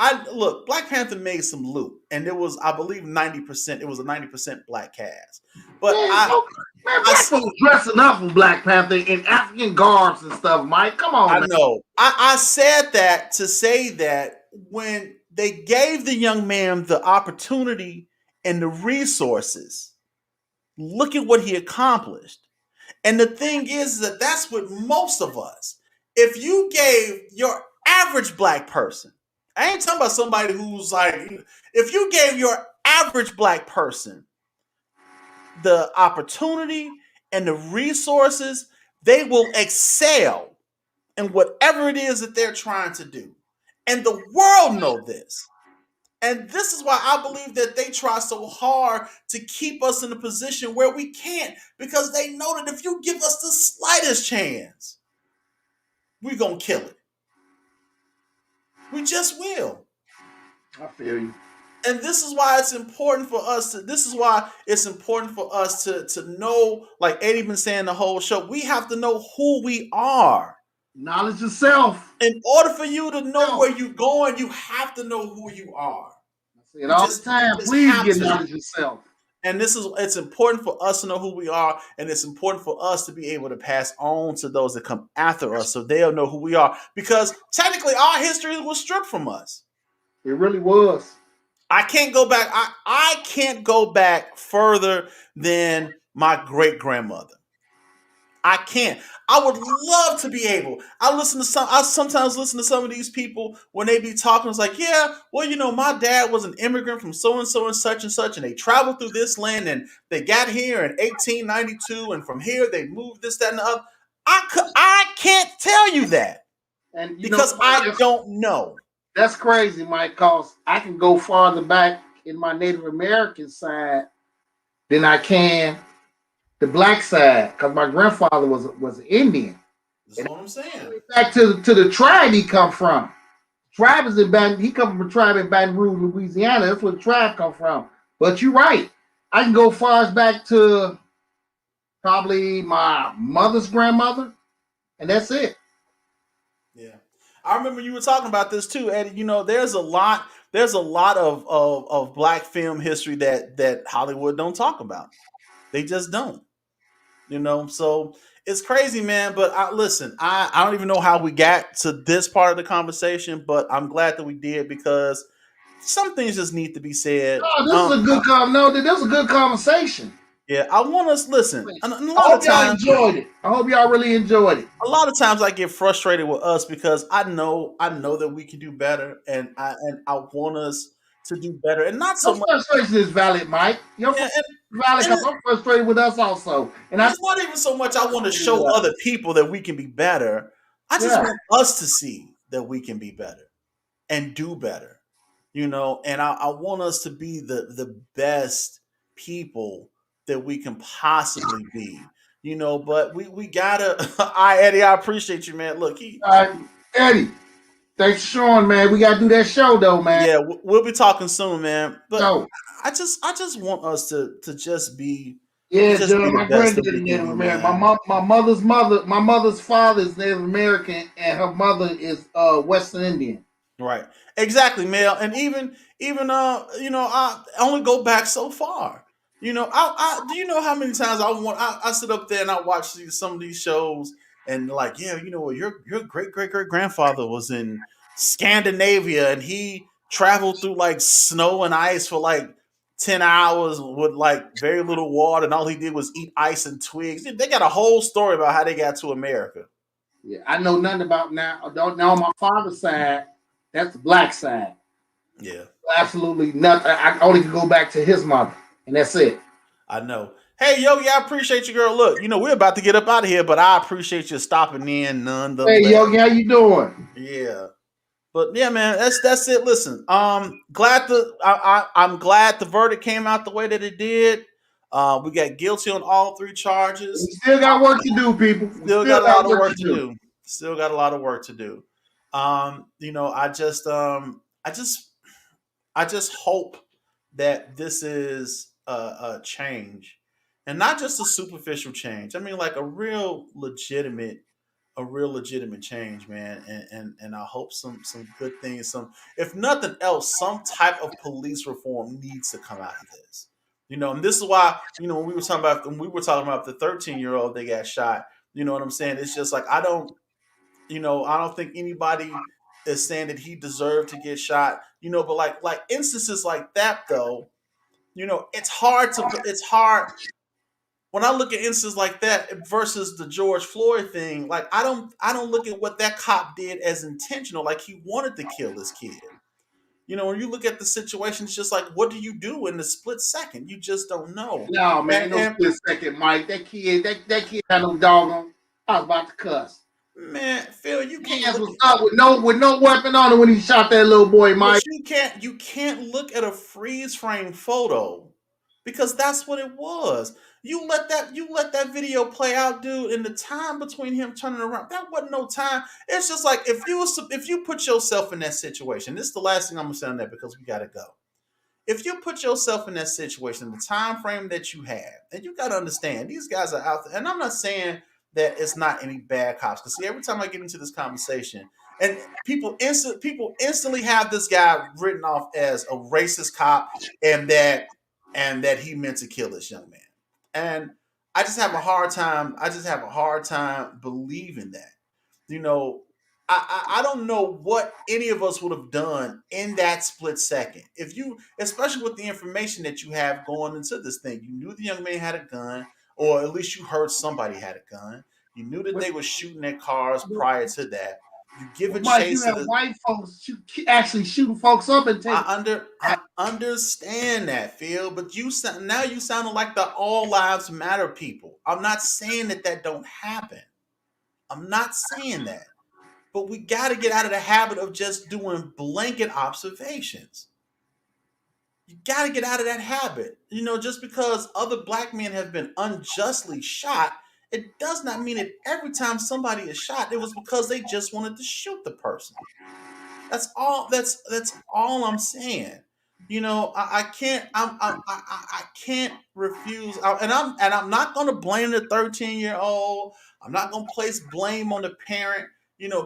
Black Panther made some loot, and it was, I believe, 90%. It was a 90% black cast. But black folks dressing up in Black Panther in African garbs and stuff, Mike. Come on, I know. I said that to say that when they gave the young man the opportunity and the resources, look at what he accomplished. And the thing is that that's what most of us. If you gave your average black person, I ain't talking about somebody who's like, if you gave your average black person the opportunity and the resources, they will excel in whatever it is that they're trying to do. And the world know this. And this is why I believe that they try so hard to keep us in a position where we can't, because they know that if you give us the slightest chance, we're going to kill it. We just will. I feel you. And this is why it's important for us to know, like Eddie been saying the whole show, we have to know who we are. Knowledge yourself. In order for you to know where you're going, you have to know who you are. I say it all the time. Please get knowledge yourself. And it's important for us to know who we are, and it's important for us to be able to pass on to those that come after us so they'll know who we are. Because technically our history was stripped from us. It really was. I can't go back. I can't go back further than my great grandmother. I can't. I would love to be able. I sometimes listen to some of these people when they be talking. It's like, yeah, well, my dad was an immigrant from so and such, and they traveled through this land, and they got here in 1892, and from here they moved this, that, and the other. I can't tell you that And because I don't know. That's crazy, Mike, because I can go farther back in my Native American side than I can the black side, because my grandfather was Indian. That's what I'm saying. Back to the tribe he come from. Tribe is in Baton. He come from a tribe in Baton Rouge, Louisiana. That's where the tribe come from. But you're right. I can go far as back to probably my mother's grandmother, and that's it. Yeah, I remember you were talking about this too, Eddie. There's a lot of black film history that Hollywood don't talk about. They just don't. So it's crazy, man. But listen, I don't even know how we got to this part of the conversation, but I'm glad that we did because some things just need to be said. Oh, this is a good this is a good conversation. Yeah, I want us listen. A I lot hope of times, y'all enjoyed it. I hope y'all really enjoyed it. A lot of times I get frustrated with us because I know that we can do better, and I want us to do better, and not so Your much. frustration is valid, Mike. Your Yeah, frustration is valid because I'm frustrated with us also. And it's not even so much I want to show other people that we can be better. I just want us to see that we can be better and do better, and I want us to be the best people that we can possibly be, but we gotta. Eddie, I appreciate you, man. Look, Eddie, thanks for showing, man. We gotta do that show though, man. Yeah, we'll be talking soon, man. But so, I just want us to just be. Yeah, just John, be my granddad is Native American. My mother's father is Native American, and her mother is Western Indian. Right, exactly, Mel. And even I only go back so far. I do you know how many times I sit up there and I watch some of these shows and like, yeah, your great grandfather was in Scandinavia and he traveled through like snow and ice for like 10 hours with like very little water, and all he did was eat ice and twigs. They got a whole story about how they got to America. Yeah, I know nothing about now. I don't know on my father's side. That's the black side. Yeah. Absolutely nothing. I only can go back to his mother, and that's it. I know. Hey, Yogi, I appreciate you, girl. Look, we're about to get up out of here, but I appreciate you stopping in nonetheless. Hey, Yogi, how you doing? Yeah. But yeah, man, that's it. Listen, I'm glad the verdict came out the way that it did. We got guilty on all 3 charges. We still got work to do, people. Still got a lot of work to do. Still got a lot of work to do. I just hope that this is a change, and not just a superficial change. I mean, like a real legitimate change, man. And I hope some good things. If nothing else, some type of police reform needs to come out of this. And this is why when we were talking about the 13-year-old that got shot. You know what I'm saying? It's just like I don't think anybody is saying that he deserved to get shot. But like instances like that though, it's hard when I look at instances like that versus the George Floyd thing. Like I don't look at what that cop did as intentional. Like he wanted to kill this kid. When you look at the situation, it's just like, what do you do in the split second? You just don't know. No, man, no split second, Mike. That kid had no dog on. I was about to cuss. Man, Phil, you can't was up with no weapon on him when he shot that little boy, Mike. But you can't look at a freeze frame photo because that's what it was. You let that video play out, dude. In the time between him turning around, that wasn't no time. It's just like if you put yourself in that situation. This is the last thing I'm gonna say on that because we gotta go. If you put yourself in that situation, the time frame that you have, and you gotta understand these guys are out there, and I'm not saying that it's not any bad cops. Because see, every time I get into this conversation, and people instantly have this guy written off as a racist cop, and that he meant to kill this young man. And I just have a hard time. Believing that. I don't know what any of us would have done in that split second. If you, especially with the information that you have going into this thing, you knew the young man had a gun. or at least you heard somebody had a gun. You knew that they were shooting at cars prior to that. You give a Mike, you chase have to the. white folks actually shooting folks up and taking. I understand that, Phil, but now you sounding like the all lives matter people. I'm not saying that don't happen. I'm not saying that. But we got to get out of the habit of just doing blanket observations. You got to get out of that habit. Just because other black men have been unjustly shot, it does not mean that every time somebody is shot, it was because they just wanted to shoot the person. That's all. That's all I'm saying. I can't. I can't refuse. And I'm not going to blame the 13-year-old. I'm not going to place blame on the parent.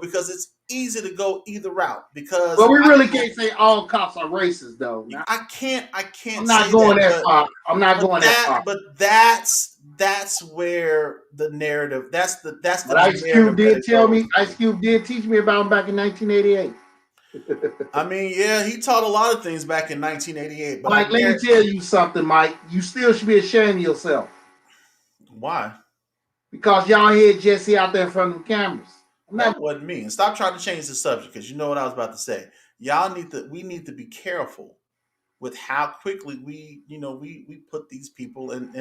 Because it's easy to go either route. Because we really can't say all cops are racist, though. I can't. I'm not going that far. I'm not going that far. But that's where the narrative. That's the. But Ice Cube did tell me. Ice Cube did teach me about him back in 1988. I mean, yeah, he taught a lot of things back in 1988. But Mike, let me tell you something, Mike. You still should be ashamed of yourself. Why? Because y'all had Jesse out there in front of the cameras. That wasn't me. And stop trying to change the subject, because you know what I was about to say. We need to be careful with how quickly we put these people in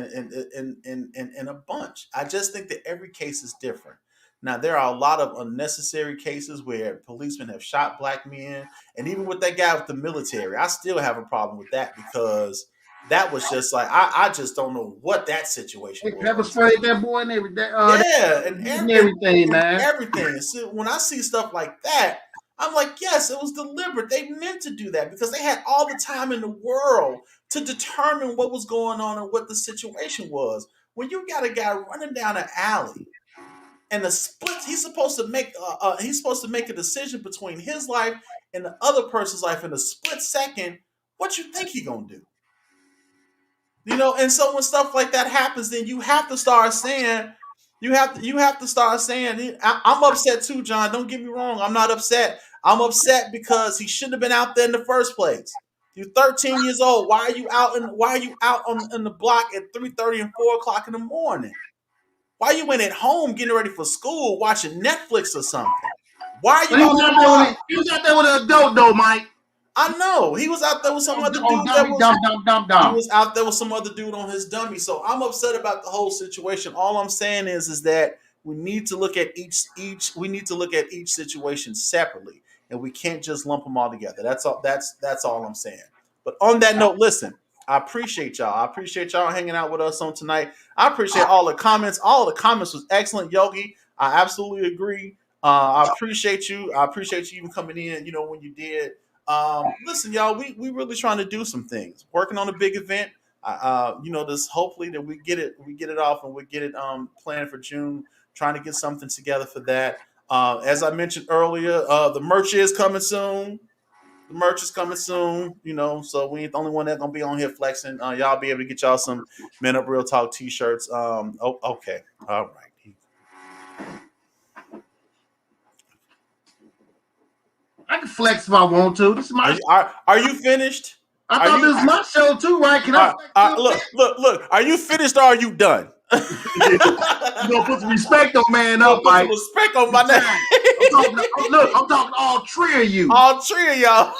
a bunch. I just think that every case is different. Now, there are a lot of unnecessary cases where policemen have shot black men. And even with that guy with the military, I still have a problem with that, because that was just like, I just don't know what that situation was. Pepper sprayed that boy and everything. And everything, man. Everything. So when I see stuff like that, I'm like, yes, it was deliberate. They meant to do that because they had all the time in the world to determine what was going on and what the situation was. When you got a guy running down an alley and the split, he's supposed to make a decision between his life and the other person's life in a split second. What you think he gonna do? And so when stuff like that happens, then you have to start saying. You have to start saying, I'm upset too, John. Don't get me wrong. I'm not upset. I'm upset because he shouldn't have been out there in the first place. You're 13 years old. Why are you out in the block at 3:30 and 4 o'clock in the morning? Why you went at home getting ready for school, watching Netflix or something? Why are you he was out there with an adult though, Mike. I know. He was out there with some other dude. He was out there with some other dude on his dummy. So I'm upset about the whole situation. All I'm saying is that we need to look at each situation separately, and we can't just lump them all together. That's all I'm saying. But on that note, listen, I appreciate y'all. I appreciate y'all hanging out with us on tonight. I appreciate all the comments. All the comments was excellent, Yogi. I absolutely agree. I appreciate you. I appreciate you even coming in, when you did. Listen, y'all, we really trying to do some things. Working on a big event. This hopefully that we get it off and we get it planned for June. Trying to get something together for that. As I mentioned earlier, the merch is coming soon. The merch is coming soon, so we ain't the only one that's gonna be on here flexing. Y'all be able to get y'all some ManUP Real Talk t-shirts. Okay. All right. I can flex if I want to. This is my Are you finished? I thought this was my show too, right? Can I look. Are you finished or are you done? You gonna put some respect on ManUP, Mike. Put some respect on my name. I'm talking all three of you. All three of y'all.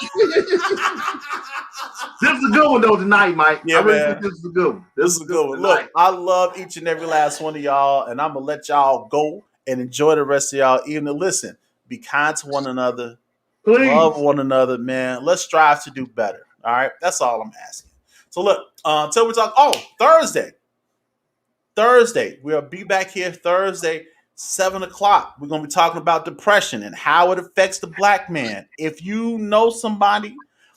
This is a good one though tonight, Mike. Yeah, I really think this is a good one. This is a good one. Look, I love each and every last one of y'all, and I'm gonna let y'all go and enjoy the rest of y'all evening. Listen, be kind to one another. Please. Love one another, man. Let's strive to do better. All right. That's all I'm asking. So look, until we talk. Oh, Thursday. We'll be back here Thursday, 7 o'clock. We're going to be talking about depression and how it affects the black man. If you know somebody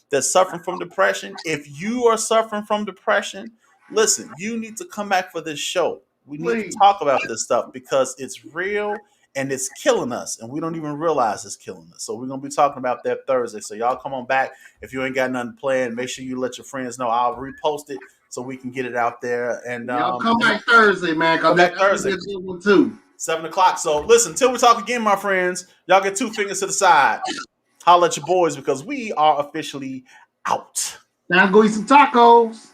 that's suffering from depression, if you are suffering from depression, listen, you need to come back for this show. We need to talk about this stuff because it's real. And it's killing us, and we don't even realize it's killing us. So we're going to be talking about that Thursday. So y'all come on back. If you ain't got nothing planned, make sure you let your friends know. I'll repost it so we can get it out there. And y'all come back Thursday, man. Come back Thursday. Too. 7 o'clock. So listen, till we talk again, my friends, y'all get 2 fingers to the side. Holla at your boys because we are officially out. Now go eat some tacos.